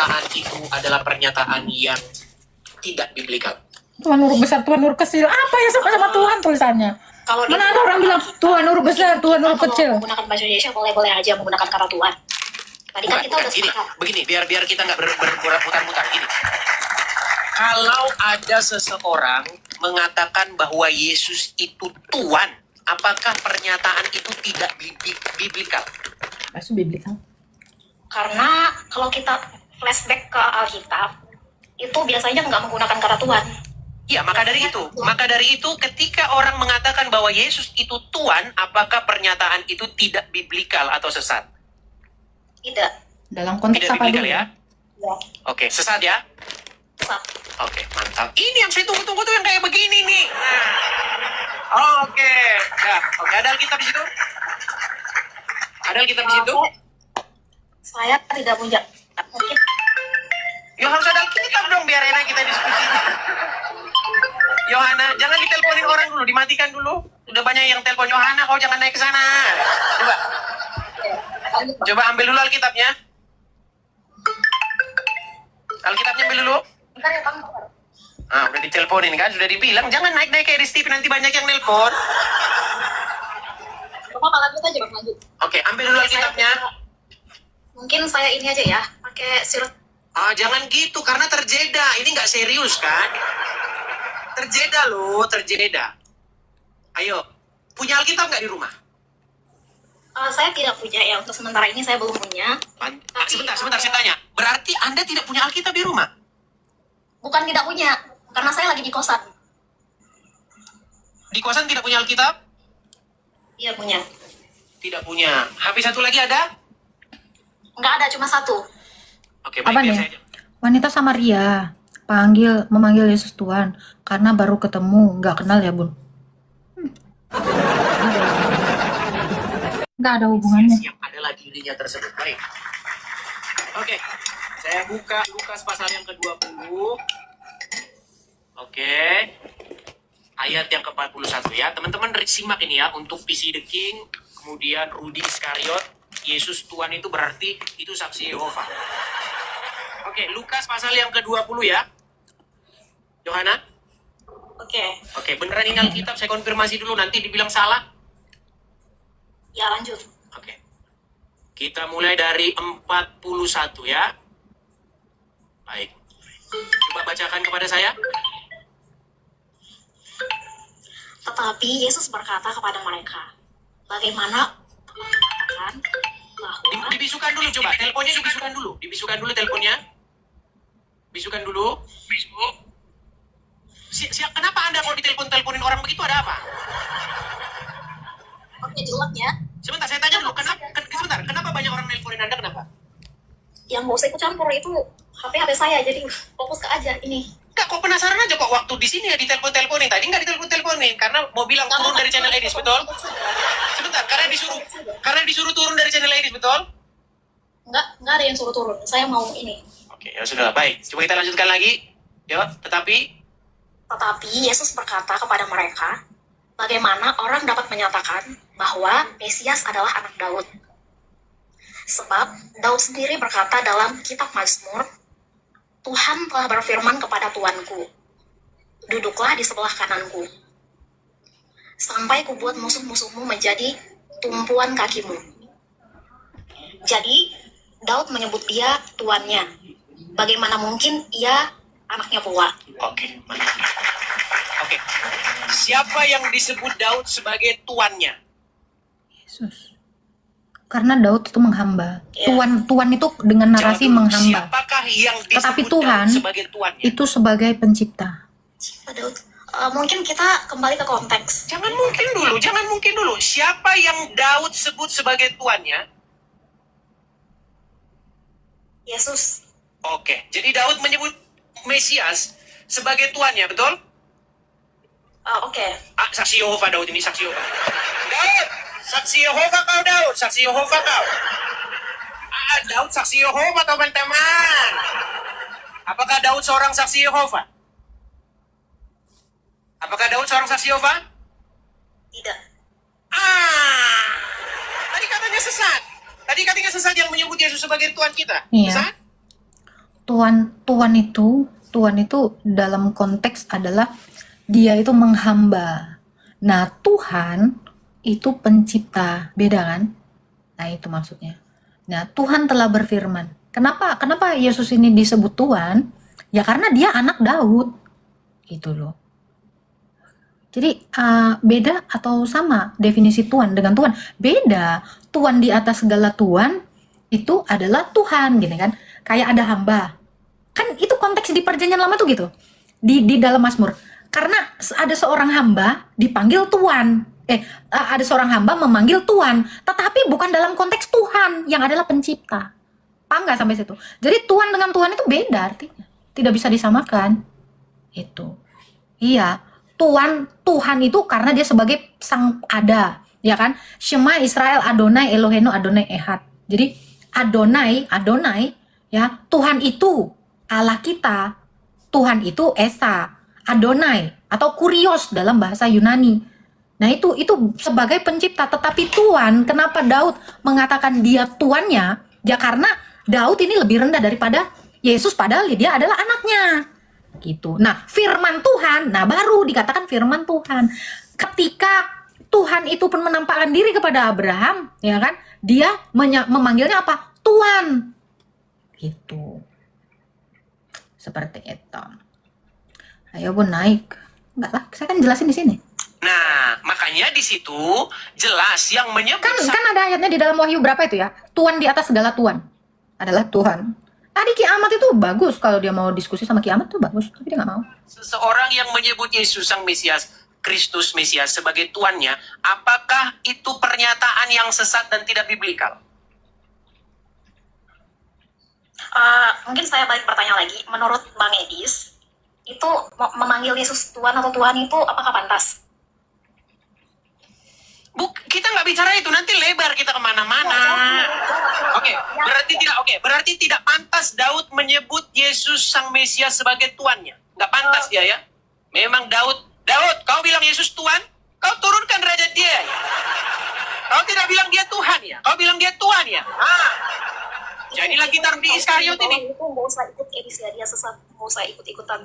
pernyataan itu adalah pernyataan yang tidak biblikal. Tuhan huruf besar, Tuhan huruf kecil. Apa ya sama-sama Tuhan tulisannya? Kalau di Mana ada orang bilang Tuhan huruf besar, Tuhan huruf kalau kecil. menggunakan bahasa Indonesia boleh-boleh aja menggunakan kata Tuhan. Tadi kan kita udah Gini, sepakat. begini, biar kita nggak berputar-putar gini. Kalau ada seseorang mengatakan bahwa Yesus itu Tuhan, apakah pernyataan itu tidak biblikal? Masuk biblikal. Karena kalau kita flashback ke Alkitab, itu biasanya nggak menggunakan kata Tuhan. Ya, maka dari itu ketika orang mengatakan bahwa Yesus itu Tuhan, apakah pernyataan itu tidak biblikal atau sesat? Tidak. Dalam konteks Tidak apa biblikal dulu? ya? Ya. Oke, sesat ya? Sesat. Oke, mantap. Ini yang saya tunggu-tunggu tuh yang kayak begini nih. Nah. Oke. Ya, oke, ada Alkitab di situ? Ada Alkitab di situ? Saya tidak punya. Mungkin Ya harus ada Alkitab dong biar enak kita diskusi. Yohana, jangan diteleponin orang dulu, dimatikan dulu. Udah banyak yang telepon Yohana, kau jangan naik ke sana. Coba ambil dulu Alkitabnya. Alkitabnya ambil dulu. bentar ya Bang. Ah, udah diteleponin kan, sudah dibilang jangan naik-naik kayak Risti, nanti banyak yang nelpon. Bapak lanjut aja Bang, lanjut. Oke, ambil dulu Alkitabnya. Mungkin saya ini aja ya, pakai sirup. Ah, jangan gitu, karena terjeda. Ini nggak serius kan? Terjeda loh, terjeda. Ayo, punya Alkitab nggak di rumah? Saya tidak punya ya, untuk sementara ini saya belum punya. Sebentar, saya tanya. Berarti Anda tidak punya Alkitab di rumah? Bukan tidak punya, karena saya lagi di kosan. Di kosan tidak punya Alkitab? Iya punya. Tidak punya. HP satu lagi ada? Nggak ada, cuma satu. Oke, Apa baik, biar nih? saya aja. Wanita Samaria memanggil Yesus Tuhan karena baru ketemu, nggak kenal ya bun? Nggak ada hubungannya. Yang adalah dirinya tersebut. Baik. Oke, saya buka Lukas pasal yang ke-20. Oke. Ayat yang ke-41 ya. Teman-teman simak ini ya, untuk PC The King, kemudian Rudy Iskariot, Yesus Tuhan itu berarti itu saksi Yehova. Oke, Lukas pasal yang ke-20 ya. Yohana? Oke, beneran ini Alkitab, saya konfirmasi dulu, nanti dibilang salah. Ya lanjut. Oke. Kita mulai dari 41 ya. Baik. Coba bacakan kepada saya. Tetapi Yesus berkata kepada mereka, bagaimana mengatakan bahwa Dibisukan dulu coba. Teleponnya dibisukan dulu. Dibisukan dulu teleponnya. Bisukan dulu. Bisu. Kenapa Anda kalau ditelepon-teleponin orang begitu ada apa? oke jelek ya, Sebentar, saya tanya dulu. Kenapa banyak orang nelponin Anda? Kenapa? yang mau saya ikut campur itu HP saya, jadi fokus ke aja ini. Enggak, kok penasaran aja kok waktu di sini ya ditelepon-teleponin. Tadi nggak ditelepon-teleponin karena mau bilang turun dari channel Edis, betul? Sebentar, karena disuruh turun dari channel Edis, betul? Nggak ada yang suruh turun, saya mau ini. Oke, ya sudah, baik. Coba kita lanjutkan lagi. Ya, tetapi Yesus berkata kepada mereka, bagaimana orang dapat menyatakan bahwa Mesias adalah anak Daud? Sebab Daud sendiri berkata dalam kitab Mazmur, Tuhan telah berfirman kepada Tuanku, duduklah di sebelah kananku, sampai kubuat musuh-musuhmu menjadi tumpuan kakimu. Jadi, Daud menyebut dia tuannya. Bagaimana mungkin ia anaknya pula? Oke, mantap. Oke. Siapa yang disebut Daud sebagai tuannya? Yesus. Karena Daud itu menghamba. Ya. Tuan itu dengan narasi Jawab dulu, menghamba. Siapakah yang disebut Tetapi Tuhan Daud sebagai tuannya? itu sebagai pencipta. Daud. Mungkin kita kembali ke konteks. Jangan mungkin dulu. Siapa yang Daud sebut sebagai tuannya? Yesus. Oke, jadi Daud menyebut Mesias sebagai tuannya, betul? Oke. Saksi Yehova Daud ini, saksi Yehova. Daud, saksi Yehova kau Daud, saksi Yehova kau. Daud saksi Yehova teman-teman. Apakah Daud seorang saksi Yehova? Apakah Daud seorang saksi Yehova? Tidak. Tadi katanya sesat. Tadi katanya sesat yang menyebut Yesus sebagai Tuhan kita. Iya. Sesat? Tuhan itu dalam konteks adalah dia itu menghamba. Nah, Tuhan itu pencipta, beda kan? Nah, itu maksudnya. Nah, Tuhan telah berfirman. Kenapa Yesus ini disebut Tuhan? Ya karena dia anak Daud. Gitu loh. Jadi beda atau sama definisi Tuhan dengan Tuhan? Beda. Tuhan di atas segala Tuhan itu adalah Tuhan, gitu kan? Kayak ada hamba. Kan itu konteks di Perjanjian Lama tuh gitu. Di dalam Mazmur. Karena ada seorang hamba dipanggil Tuhan. Ada seorang hamba memanggil Tuhan, tetapi bukan dalam konteks Tuhan yang adalah pencipta. Paham nggak sampai situ? Jadi Tuhan dengan Tuhan itu beda artinya. Tidak bisa disamakan. Itu. Iya. Tuhan itu karena dia sebagai sang ada, ya kan? Shema Israel Adonai Eloheinu Adonai Ehad. Jadi Adonai, ya, Tuhan itu Allah kita. Tuhan itu Esa, Adonai atau Kurios dalam bahasa Yunani. Nah, itu sebagai pencipta, tetapi Tuhan, kenapa Daud mengatakan dia tuannya? Ya karena Daud ini lebih rendah daripada Yesus, padahal dia adalah anaknya. Gitu. Nah, firman Tuhan, nah baru dikatakan firman Tuhan. Ketika Tuhan itu pun menampakkan diri kepada Abraham, ya kan? Dia memanggilnya apa? Tuhan. Gitu. Seperti itu. Ayo Bun, naik. Enggak lah, saya kan jelasin di sini. Nah, makanya di situ jelas yang menyebut Kan ada ayatnya di dalam Wahyu berapa itu ya? Tuhan di atas segala Tuhan adalah Tuhan. Tadi kiamat itu bagus, kalau dia mau diskusi sama kiamat tuh bagus, tapi dia nggak mau. seseorang yang menyebut Yesus sang Mesias, Kristus Mesias sebagai tuannya, apakah itu pernyataan yang sesat dan tidak biblikal? Mungkin saya balik bertanya lagi, menurut Bang Edis, itu memanggil Yesus Tuhan atau Tuhan itu apakah pantas? Kita nggak bicara itu, nanti lebar kita kemana-mana. Berarti tidak pantas Daud menyebut Yesus sang Mesias sebagai tuannya. Nggak pantas dia ya. Memang Daud, kau bilang Yesus Tuhan, kau turunkan derajat dia ya. Kau tidak bilang dia Tuhan ya, kau bilang dia Tuhan ya. Jadilah kita di Iskariot ini. Itu nggak usah ikut Edis ya, dia sesat, nggak usah ikut-ikutan.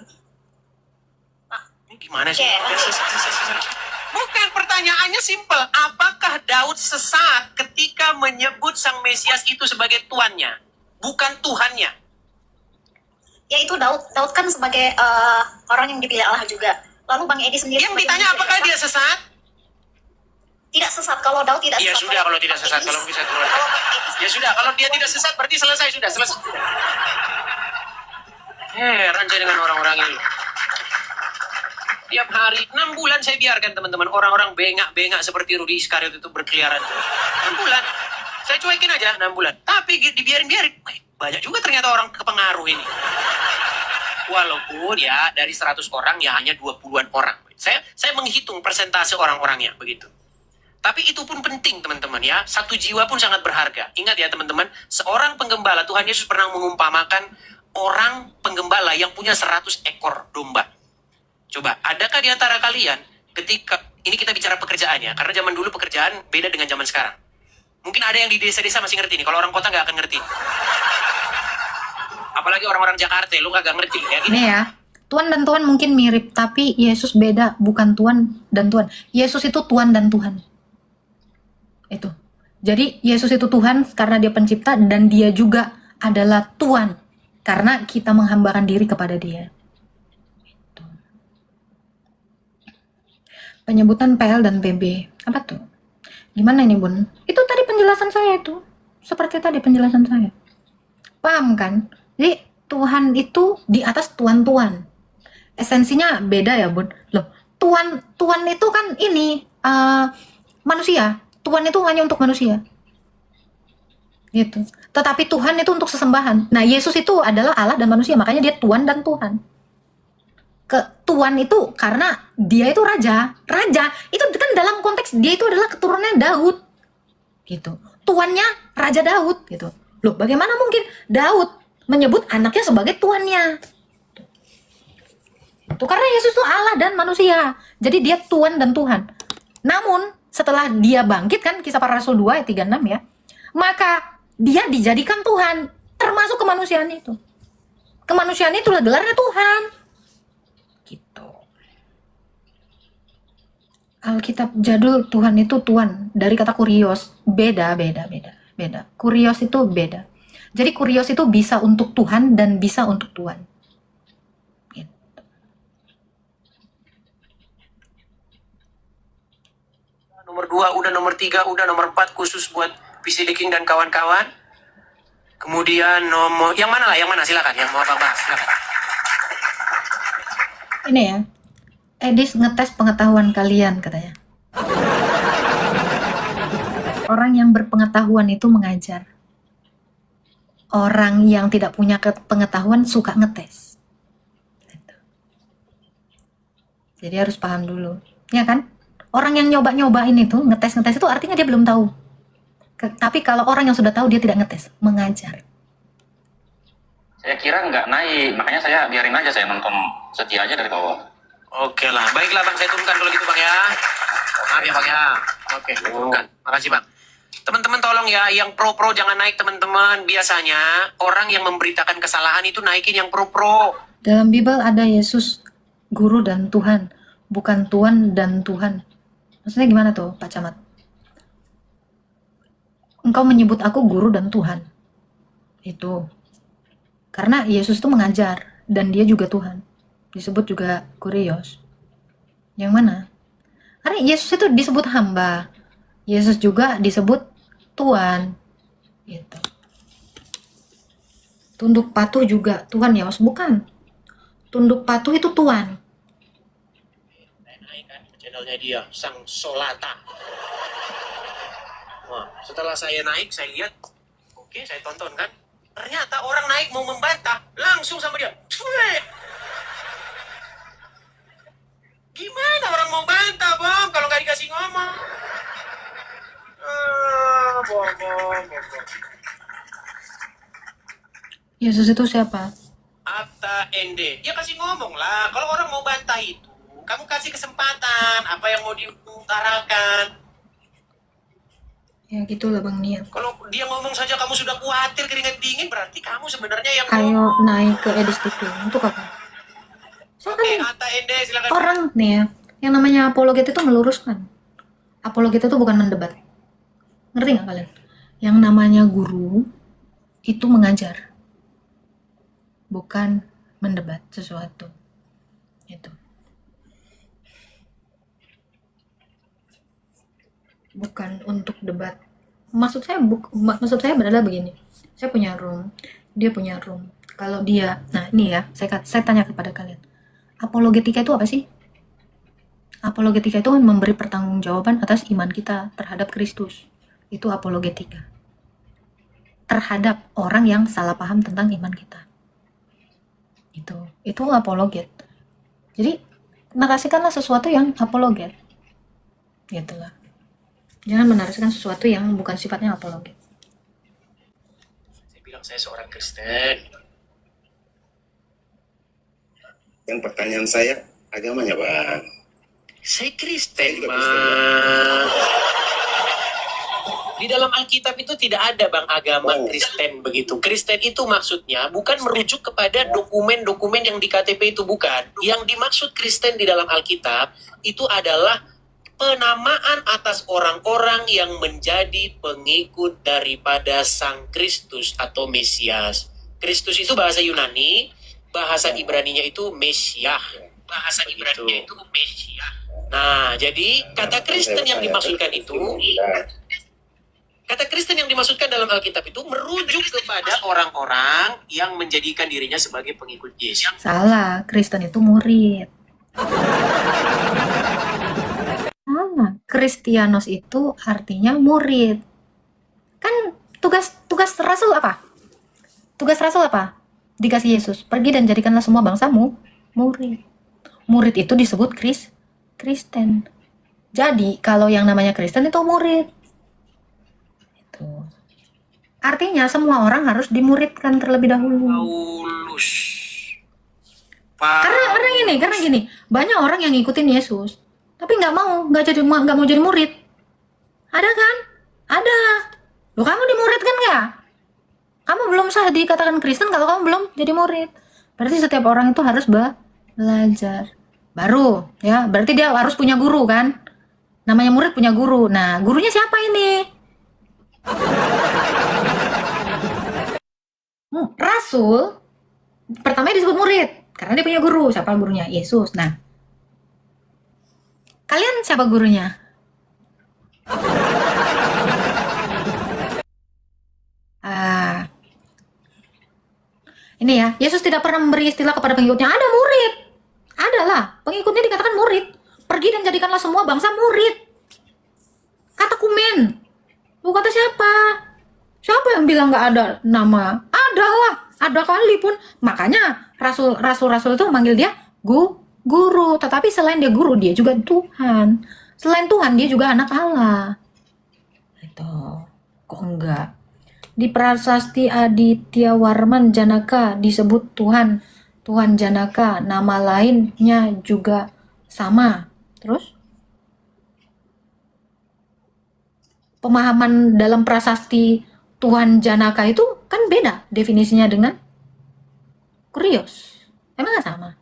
Ini gimana sih? Oke. Bukan, pertanyaannya simpel. Apakah Daud sesat ketika menyebut sang Mesias itu sebagai tuannya, bukan Tuhannya? Ya itu Daud kan sebagai orang yang dipilih Allah juga. Lalu Bang Edi sendiri Yang ditanya apakah dia sesat? tidak sesat. Kalau Daud tidak Ya sesat. sudah, kalau tidak sesat, kalau bisa keluar. Ya sudah, kalau dia tidak sesat berarti selesai, sudah selesai. Heran saya dengan orang-orang ini. Tiap hari 6 bulan saya biarkan teman-teman orang-orang bengak-bengak seperti Rudi Iskariot itu berkeliaran. 6 bulan. Saya cuekin aja 6 bulan. Tapi dibiarin. Banyak juga ternyata orang kepengaruh ini. Walaupun ya dari 100 orang ya hanya 20-an orang. Saya menghitung persentase orang-orangnya begitu. Tapi itu pun penting teman-teman ya. Satu jiwa pun sangat berharga. Ingat ya teman-teman, seorang penggembala, Tuhan Yesus pernah mengumpamakan orang penggembala yang punya 100 ekor domba. Coba, adakah di antara kalian ketika, ini kita bicara pekerjaannya, karena zaman dulu pekerjaan beda dengan zaman sekarang. Mungkin ada yang di desa-desa masih ngerti nih, kalau orang kota nggak akan ngerti. Apalagi orang-orang Jakarta, lu kagak ngerti. Ya, gini. Ini ya, Tuhan dan Tuhan mungkin mirip, tapi Yesus beda, bukan Tuhan dan Tuhan. Yesus itu Tuhan dan Tuhan. Itu. Jadi Yesus itu Tuhan karena dia pencipta, dan dia juga adalah Tuhan karena kita menghambakan diri kepada dia. Penyebutan PL dan PB. Apa tuh? Gimana ini Bun? Itu tadi penjelasan saya itu. Seperti tadi penjelasan saya. Paham kan? Jadi Tuhan itu di atas Tuhan-Tuhan. Esensinya beda ya Bun. Loh, Tuhan itu kan ini manusia. Tuhan itu hanya untuk manusia. Gitu. Tetapi Tuhan itu untuk sesembahan. Nah, Yesus itu adalah Allah dan manusia. Makanya dia Tuhan dan Tuhan. Tuhan itu karena dia itu raja itu kan dalam konteks dia itu adalah keturunannya Daud gitu, tuannya Raja Daud gitu. Loh, bagaimana mungkin Daud menyebut anaknya sebagai tuannya? Itu karena Yesus itu Allah dan manusia, jadi dia Tuhan dan Tuhan. Namun setelah dia bangkit kan, Kisah Para Rasul 2 ayat 36 ya, maka dia dijadikan Tuhan termasuk kemanusiaan itu. Kemanusiaan itulah gelarnya Tuhan. Gitu. Alkitab jadul Tuhan itu Tuhan dari kata kurios, beda. Kurios itu beda. Jadi kurios itu bisa untuk Tuhan dan bisa untuk Tuhan. Gitu. Nomor 2 udah, nomor 3 udah, nomor 4 khusus buat PC King dan kawan-kawan. Kemudian nomor yang mana lah? Yang mana? Silakan. Yang mau Abang bahas, silakan. Ini ya. Edis ngetes pengetahuan kalian katanya. Orang yang berpengetahuan itu mengajar. Orang yang tidak punya pengetahuan suka ngetes. Gitu. Jadi harus paham dulu. Ya kan? Orang yang nyoba-nyobain itu, ngetes-ngetes itu artinya dia belum tahu. Tapi kalau orang yang sudah tahu dia tidak ngetes, mengajar. Saya kira nggak naik, makanya saya biarin aja, saya nonton setia aja dari bawah. Oke lah, baiklah Bang, saya turunkan kalau gitu Bang ya. Maaf ya Bang ya. Oke, turunkan. Makasih Bang. Teman-teman tolong ya, yang pro-pro jangan naik teman-teman. Biasanya orang yang memberitakan kesalahan itu naikin yang pro-pro. Dalam Bible ada Yesus, Guru dan Tuhan, bukan Tuan dan Tuhan. Maksudnya gimana tuh Pak Camat? Engkau menyebut aku Guru dan Tuhan. Itu. Karena Yesus itu mengajar, dan dia juga Tuhan. Disebut juga kurios. Yang mana? Karena Yesus itu disebut hamba. Yesus juga disebut Tuhan. Gitu. Tunduk patuh juga Tuhan ya, Mas? Bukan. Tunduk patuh itu Tuhan. Naik kan channelnya dia, Sang Solata. Wah, setelah saya naik, saya lihat, oke, saya tonton kan. Ternyata orang naik mau membantah, langsung sama dia. Cuek. Gimana orang mau bantah, Bang, kalau nggak dikasih ngomong? Bohong. Yesus itu siapa? Atta Ende. Dia kasih ngomong lah. Kalau orang mau bantah itu, kamu kasih kesempatan. Apa yang mau diutarakan. Ya gitulah Bang Nian. Kalau dia ngomong saja kamu sudah khawatir, keringat dingin, berarti kamu sebenarnya yang Ayo naik ke Edis TV. Untuk apa? Oke, Atta Ende, silakan. Orang nih ya, yang namanya apologet itu meluruskan. Apologet itu bukan mendebat. Ngerti nggak kalian? Yang namanya guru itu mengajar, bukan mendebat sesuatu. Itu. Bukan untuk debat. Maksud saya adalah begini. Saya punya room, dia punya room. Kalau dia, nah ini ya, saya tanya kepada kalian. Apologetika itu apa sih? Apologetika itu memberi pertanggungjawaban atas iman kita terhadap Kristus. Itu apologetika. Terhadap orang yang salah paham tentang iman kita. Itu apologet. Jadi, narasikanlah sesuatu yang apologet. Gitulah. Jangan menarasikan sesuatu yang bukan sifatnya apologet. Saya bilang saya seorang Kristen. Yang pertanyaan saya, agamanya Bang? Saya Kristen, juga Bang. Kristen, Di dalam Alkitab itu tidak ada, Bang, agama Oh. Kristen begitu. Kristen itu maksudnya bukan merujuk kepada dokumen-dokumen yang di KTP itu, bukan. Yang dimaksud Kristen di dalam Alkitab itu adalah penamaan atas orang-orang yang menjadi pengikut daripada Sang Kristus atau Mesias. Kristus itu bahasa Yunani, bahasa Ibraninya itu Mesiah. Bahasa Ibraninya itu Mesiah. Nah, jadi kata Kristen yang dimaksudkan itu, kata Kristen yang dimaksudkan dalam Alkitab itu merujuk kepada orang-orang yang menjadikan dirinya sebagai pengikut Yesus. Salah, Kristen itu murid. Salah, Kristianos itu artinya murid. Kan tugas rasul apa? Tugas rasul apa? Dikasih Yesus, pergi dan jadikanlah semua bangsamu murid. Murid itu disebut Kristen. Jadi, kalau yang namanya Kristen itu murid. Itu. Artinya semua orang harus dimuridkan terlebih dahulu. Paulus. Karena gini, banyak orang yang ngikutin Yesus, tapi nggak mau jadi murid. Ada kan? Ada. Loh, kamu dimuridkan nggak? Kamu belum sah dikatakan Kristen kalau kamu belum jadi murid. Berarti setiap orang itu harus belajar. Baru, ya. Berarti dia harus punya guru kan? Namanya murid punya guru. Nah, gurunya siapa ini? Rasul, pertama disebut murid. Karena dia punya guru. Siapa gurunya? Yesus. Nah, kalian siapa gurunya? Ini ya, Yesus tidak pernah memberi istilah kepada pengikutnya, ada murid. Adalah, pengikutnya dikatakan murid. Pergi dan jadikanlah semua bangsa murid. Kata Kumen. Lu kata siapa? Siapa yang bilang nggak ada nama? Adalah, ada kali pun. Makanya rasul-rasul itu manggil dia guru. Tetapi selain dia guru, dia juga Tuhan. Selain Tuhan, dia juga anak Allah. Itu, kok enggak? Di Prasasti Aditya Warman Janaka disebut Tuhan Janaka, nama lainnya juga sama. Terus pemahaman dalam prasasti Tuhan Janaka itu kan beda definisinya dengan Kurios. Emang gak sama?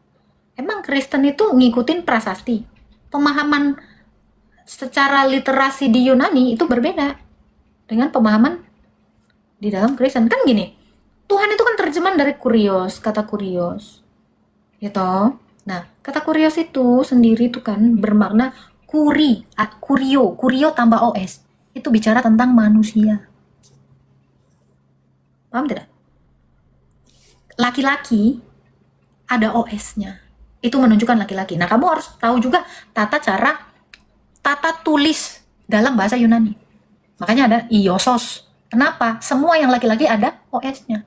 Emang Kristen itu ngikutin prasasti. Pemahaman secara literasi di Yunani itu berbeda dengan pemahaman di dalam Kristen. Kan gini, Tuhan itu kan terjemahan dari kurios, kata kurios, gitu. Nah, kata kurios itu sendiri itu kan bermakna kurio tambah os, itu bicara tentang manusia. Paham tidak? Laki-laki ada os-nya, itu menunjukkan laki-laki. Nah, kamu harus tahu juga tata tulis dalam bahasa Yunani. Makanya ada iosos. Kenapa? Semua yang laki-laki ada OS-nya.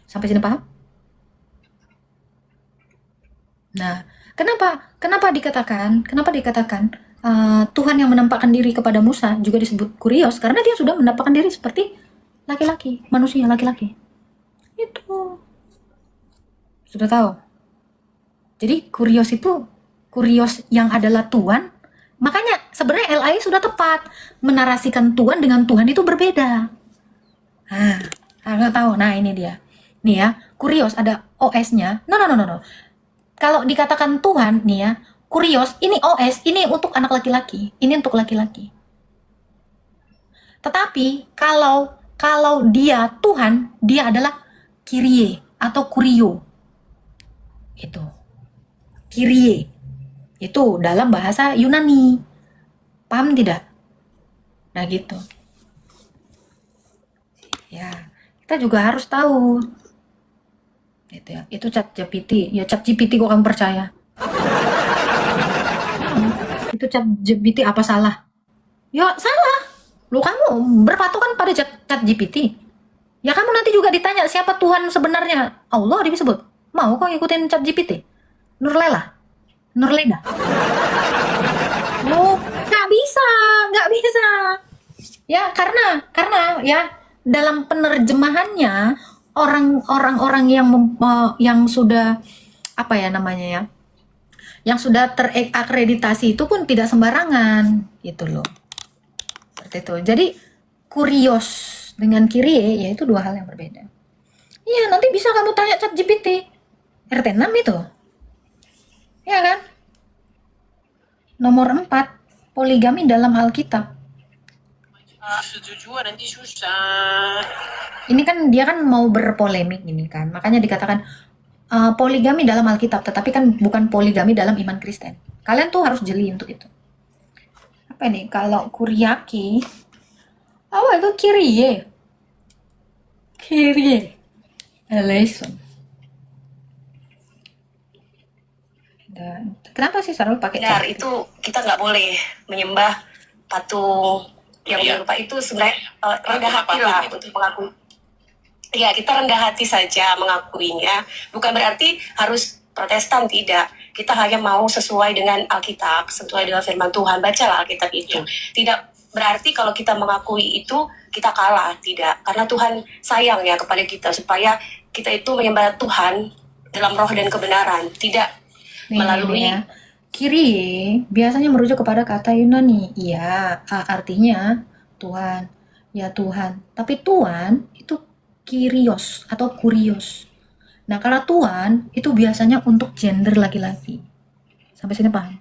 Sampai sini paham? Nah, kenapa dikatakan Tuhan yang menampakkan diri kepada Musa juga disebut kurios? Karena dia sudah menampakkan diri seperti laki-laki, manusia laki-laki. Itu sudah tahu. Jadi kurios itu kurios yang adalah Tuhan. Makanya sebenarnya LAI sudah tepat menarasikan Tuhan dengan Tuhan itu berbeda. Nggak tahu. Nah, ini dia. Nih ya, kurios ada OS-nya. No. Kalau dikatakan Tuhan nih ya, kurios ini OS, ini untuk anak laki-laki, ini untuk laki-laki. Tetapi kalau dia Tuhan, dia adalah Kyrie atau kurio. Itu. Kyrie. Itu dalam bahasa Yunani. Paham tidak? Nah, gitu. Ya, kita juga harus tahu. Gitu ya. Itu ChatGPT. Ya, ChatGPT kok kamu percaya? Itu ChatGPT apa salah? Ya, salah. Lu kamu berpatokan pada ChatGPT. Ya, kamu nanti juga ditanya siapa Tuhan sebenarnya. Allah disebut. Mau kok ngikutin ChatGPT? Nurlela. Lo nggak bisa. Ya, karena ya dalam penerjemahannya orang-orang yang sudah apa ya namanya ya, yang sudah terakreditasi itu pun tidak sembarangan gitu loh. Seperti itu. Jadi kurios dengan Kyrie ya itu dua hal yang berbeda. Iya, nanti bisa kamu tanya ChatGPT. RT6 itu. Ya kan? Nomor 4, poligami dalam Alkitab. Setuju, nanti susah. Ini kan dia kan mau berpolemik ini kan. Makanya dikatakan poligami dalam Alkitab, tetapi kan bukan poligami dalam iman Kristen. Kalian tuh harus jeli untuk itu. Apa ini? Kalau kuriaki, itu Kyrie. Eleison. Dan kenapa sih Sarul pakai Benar, itu kita nggak boleh menyembah patung yang berupa itu sebenarnya rendah hati lah untuk mengakui. Ya, kita rendah hati saja mengakuinya. Bukan berarti harus Protestan, tidak. Kita hanya mau sesuai dengan Alkitab, sesuai dengan firman Tuhan. Bacalah Alkitab itu. Tidak berarti kalau kita mengakui itu kita kalah, tidak. Karena Tuhan sayang ya kepada kita supaya kita itu menyembah Tuhan dalam roh dan kebenaran, tidak melalui ya. Kyrie biasanya merujuk kepada kata Yunani. Iya, artinya Tuhan. Ya Tuhan. Tapi Tuhan itu Kyrios atau Kurios. Nah, kalau Tuhan itu biasanya untuk gender laki-laki. Sampai sini paham?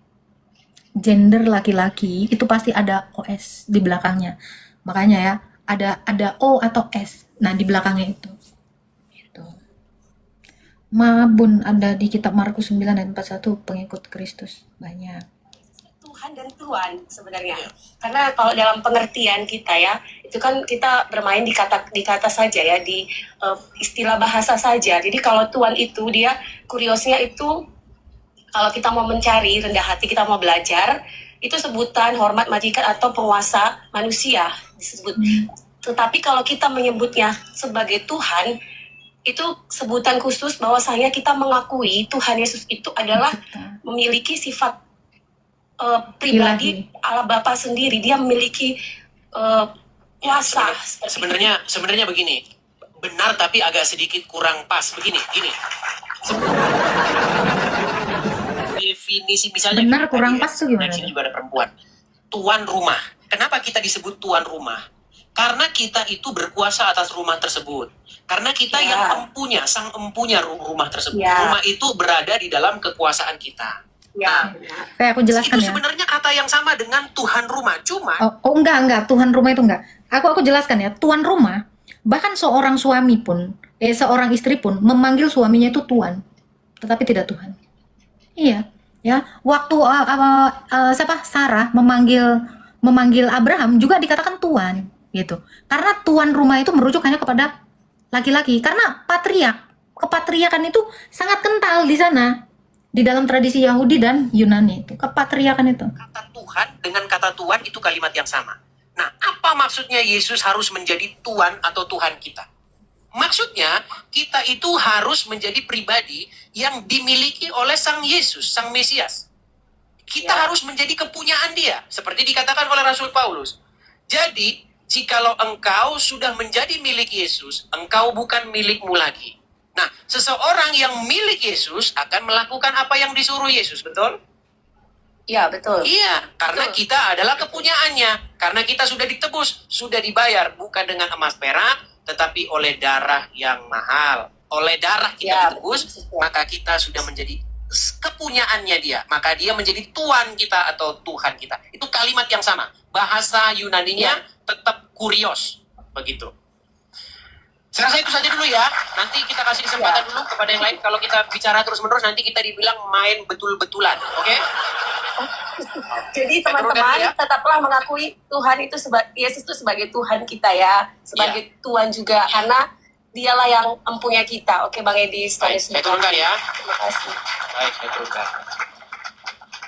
Gender laki-laki itu pasti ada OS di belakangnya. Makanya ya, ada O atau S. Nah, di belakangnya itu. Gitu. Mabun ada di kitab Markus 9 ayat 41, pengikut Kristus banyak. Tuhan dan Tuhan sebenarnya. Karena kalau dalam pengertian kita ya, itu kan kita bermain di kata saja ya, di istilah bahasa saja. Jadi kalau Tuhan itu dia kuriosnya itu kalau kita mau mencari rendah hati, kita mau belajar, itu sebutan hormat majikan atau penguasa manusia disebut. Tetapi kalau kita menyebutnya sebagai Tuhan, itu sebutan khusus bahwasanya kita mengakui Tuhan Yesus itu adalah memiliki sifat pribadi Allah Bapa sendiri. Dia memiliki kuasa. Sebenarnya begini, benar tapi agak sedikit kurang pas. Begini, gini. Definisi misalnya Benar kurang pas tuh gimana? Di sini juga ada perempuan. Tuan rumah. Kenapa kita disebut tuan rumah? Karena kita itu berkuasa atas rumah tersebut. Karena kita yang empunya, sang empunya rumah tersebut. Rumah itu berada di dalam kekuasaan kita. Kayak aku jelaskan itu ya. sebenarnya kata yang sama dengan tuhan rumah, cuma enggak, Tuhan rumah itu enggak. Aku jelaskan ya, tuan rumah, bahkan seorang suami pun, seorang istri pun memanggil suaminya itu tuan, tetapi tidak Tuhan. Iya, ya. Waktu Sarah memanggil Abraham juga dikatakan tuan, gitu. Karena tuan rumah itu merujuk hanya kepada laki-laki, karena kepatriakan itu sangat kental di sana. Di dalam tradisi Yahudi dan Yunani itu, kepatriakan itu. kata Tuhan dengan kata Tuhan itu kalimat yang sama. Nah, apa maksudnya Yesus harus menjadi Tuhan atau Tuhan kita? Maksudnya, kita itu harus menjadi pribadi yang dimiliki oleh Sang Yesus, Sang Mesias. Kita harus menjadi kepunyaan Dia, seperti dikatakan oleh Rasul Paulus. Jadi, jikalau engkau sudah menjadi milik Yesus, engkau bukan milikmu lagi. Nah, seseorang yang milik Yesus akan melakukan apa yang disuruh Yesus, betul? Iya, betul. Iya, karena kita adalah kepunyaannya. Karena kita sudah ditebus, sudah dibayar, bukan dengan emas perak, tetapi oleh darah yang mahal. Oleh darah kita ditebus, maka kita sudah menjadi kepunyaannya Dia. Maka Dia menjadi Tuhan kita atau Tuhan kita. Itu kalimat yang sama. Bahasa Yunaninya tetap kurios, begitu. Saya rasa itu saja dulu ya. Nanti kita kasih kesempatan dulu kepada yang lain. Kalau kita bicara terus-menerus, nanti kita dibilang main betul-betulan. Oke? Jadi teman-teman tetaplah mengakui Tuhan itu Yesus itu sebagai Tuhan kita ya. Sebagai Tuhan juga. Karena dialah yang empunya kita. Oke Bang Edi. Baik, saya turunkan ya. Terima kasih. Baik, saya turunkan.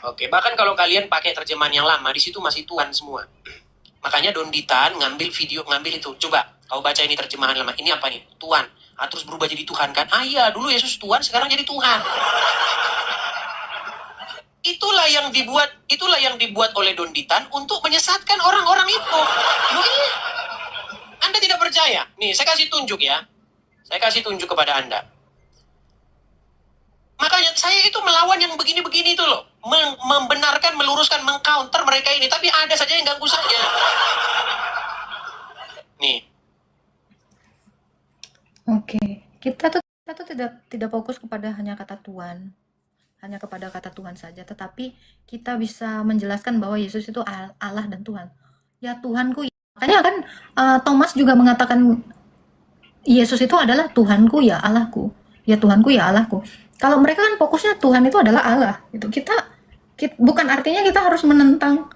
Oke, bahkan kalau kalian pakai terjemahan yang lama, di situ masih Tuhan semua. Makanya Don Ditan ngambil itu. Coba, kau baca ini terjemahan lama. Ini apa nih? Tuhan. Terus berubah jadi Tuhan kan? Iya, dulu Yesus Tuhan, sekarang jadi Tuhan. Itulah yang dibuat oleh Don Ditan untuk menyesatkan orang-orang itu. Iya. Anda tidak percaya? Nih, saya kasih tunjuk ya. Saya kasih tunjuk kepada Anda. Makanya saya itu melawan yang begini-begini itu loh. Membenarkan, meluruskan, mengcounter mereka ini. Tapi ada saja yang ganggu saya. Nih. Oke, kita tuh tidak fokus kepada hanya kata Tuhan, hanya kepada kata Tuhan saja, tetapi kita bisa menjelaskan bahwa Yesus itu Allah dan Tuhan. Ya Tuhanku, makanya kan Thomas juga mengatakan Yesus itu adalah Tuhanku ya Allahku, ya Tuhanku ya Allahku. Kalau mereka kan fokusnya Tuhan itu adalah Allah, itu kita bukan artinya kita harus menentang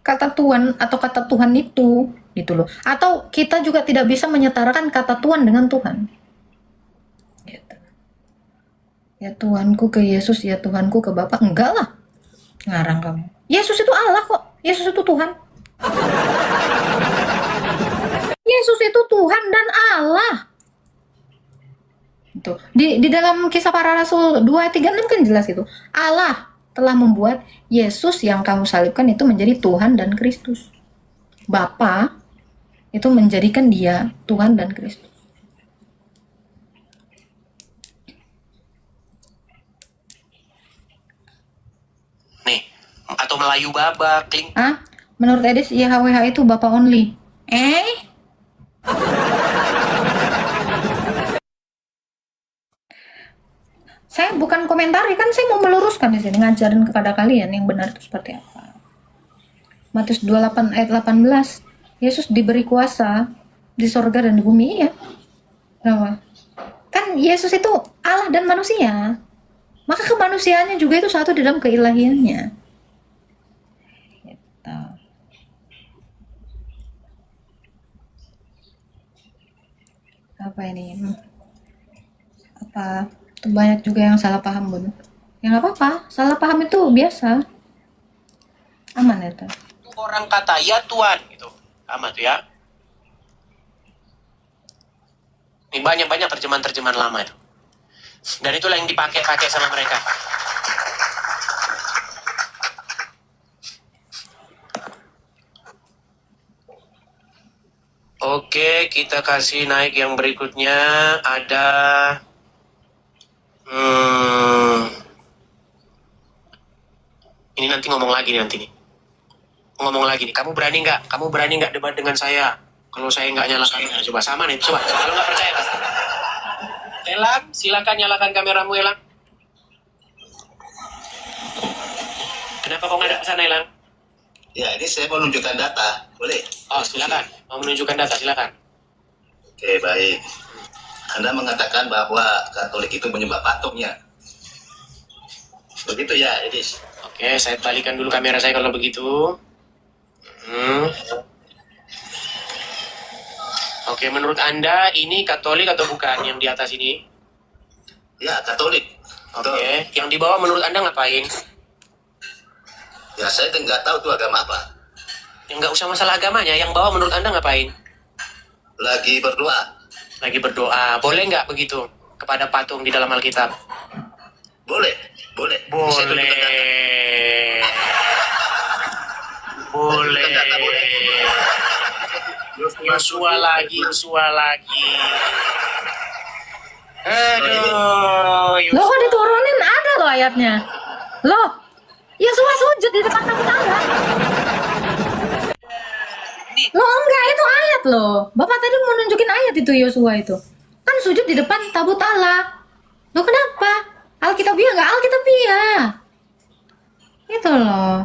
kata Tuhan atau kata Tuhan itu, gitu loh. Atau kita juga tidak bisa menyetarakan kata Tuhan dengan Tuhan. Gitu. Ya Tuhanku ke Yesus, ya Tuhanku ke Bapa, enggak lah. Ngarang kamu. Yesus itu Allah kok. Yesus itu Tuhan. Yesus itu Tuhan dan Allah. Itu. Di dalam Kisah Para Rasul 2:36 kan jelas gitu. Allah telah membuat Yesus yang kamu salibkan itu menjadi Tuhan dan Kristus. Bapa itu menjadikan Dia Tuhan dan Kristus. Nih, atau Melayu babak, kling. Menurut Edis, YHWH itu Bapa only. Saya bukan komentari, kan saya mau meluruskan di sini, ngajarin kepada kalian yang benar itu seperti apa. Matius 28 ayat 18. Yesus diberi kuasa di sorga dan di bumi, ya. Kenapa? Kan Yesus itu Allah dan manusia. Maka kemanusiaannya juga itu satu di dalam keilahiannya. Gitu. Apa ini? Apa? Itu banyak juga yang salah paham, Bun. Ya nggak apa-apa, salah paham itu biasa. Aman itu. Orang kata ya Tuhan gitu. Aman tuh ya. Ini banyak-banyak terjemahan-terjemahan lama itu. Dan itulah yang dipakai-pakai sama mereka. Oke, kita kasih naik yang berikutnya. Ada ini nanti ngomong lagi nih nanti nih. Ngomong lagi nih. Kamu berani nggak debat dengan saya? Kalau saya nggak nyalakan, coba sama nih. Coba. Kalau nggak percaya pasti. Elang, silakan nyalakan kameramu, Elang. Kenapa kau nggak ada ke sana, Elang? Ya, ini saya mau menunjukkan data. Boleh? Oh, silakan. Mau menunjukkan data, silakan. Oke, baik. Anda mengatakan bahwa Katolik itu menyembah patungnya. Begitu ya, Edis? Oke, saya balikan dulu kamera saya kalau begitu. Oke, menurut Anda ini Katolik atau bukan yang di atas ini? Ya, Katolik. Oke, yang di bawah menurut Anda ngapain? Ya, saya nggak tahu tuh agama apa. Yang nggak usah masalah agamanya, yang bawah menurut Anda ngapain? Lagi berdoa. Lagi berdoa. Boleh nggak begitu kepada patung di dalam Alkitab? Boleh, boleh. Saya tunjukkan data. Boleh. Tunjukkan data, boleh. Yosua lagi. Aduh, Loh, kok diturunin ada loh ayatnya. Loh, Yosua sujud di depan tabut Allah. Loh, enggak, itu ayat loh. Bapak tadi mau nunjukin ayat itu Yosua itu. Kan sujud di depan tabut Allah. Loh, kenapa? Alkitabiah nggak Alkitabiah. Itu loh.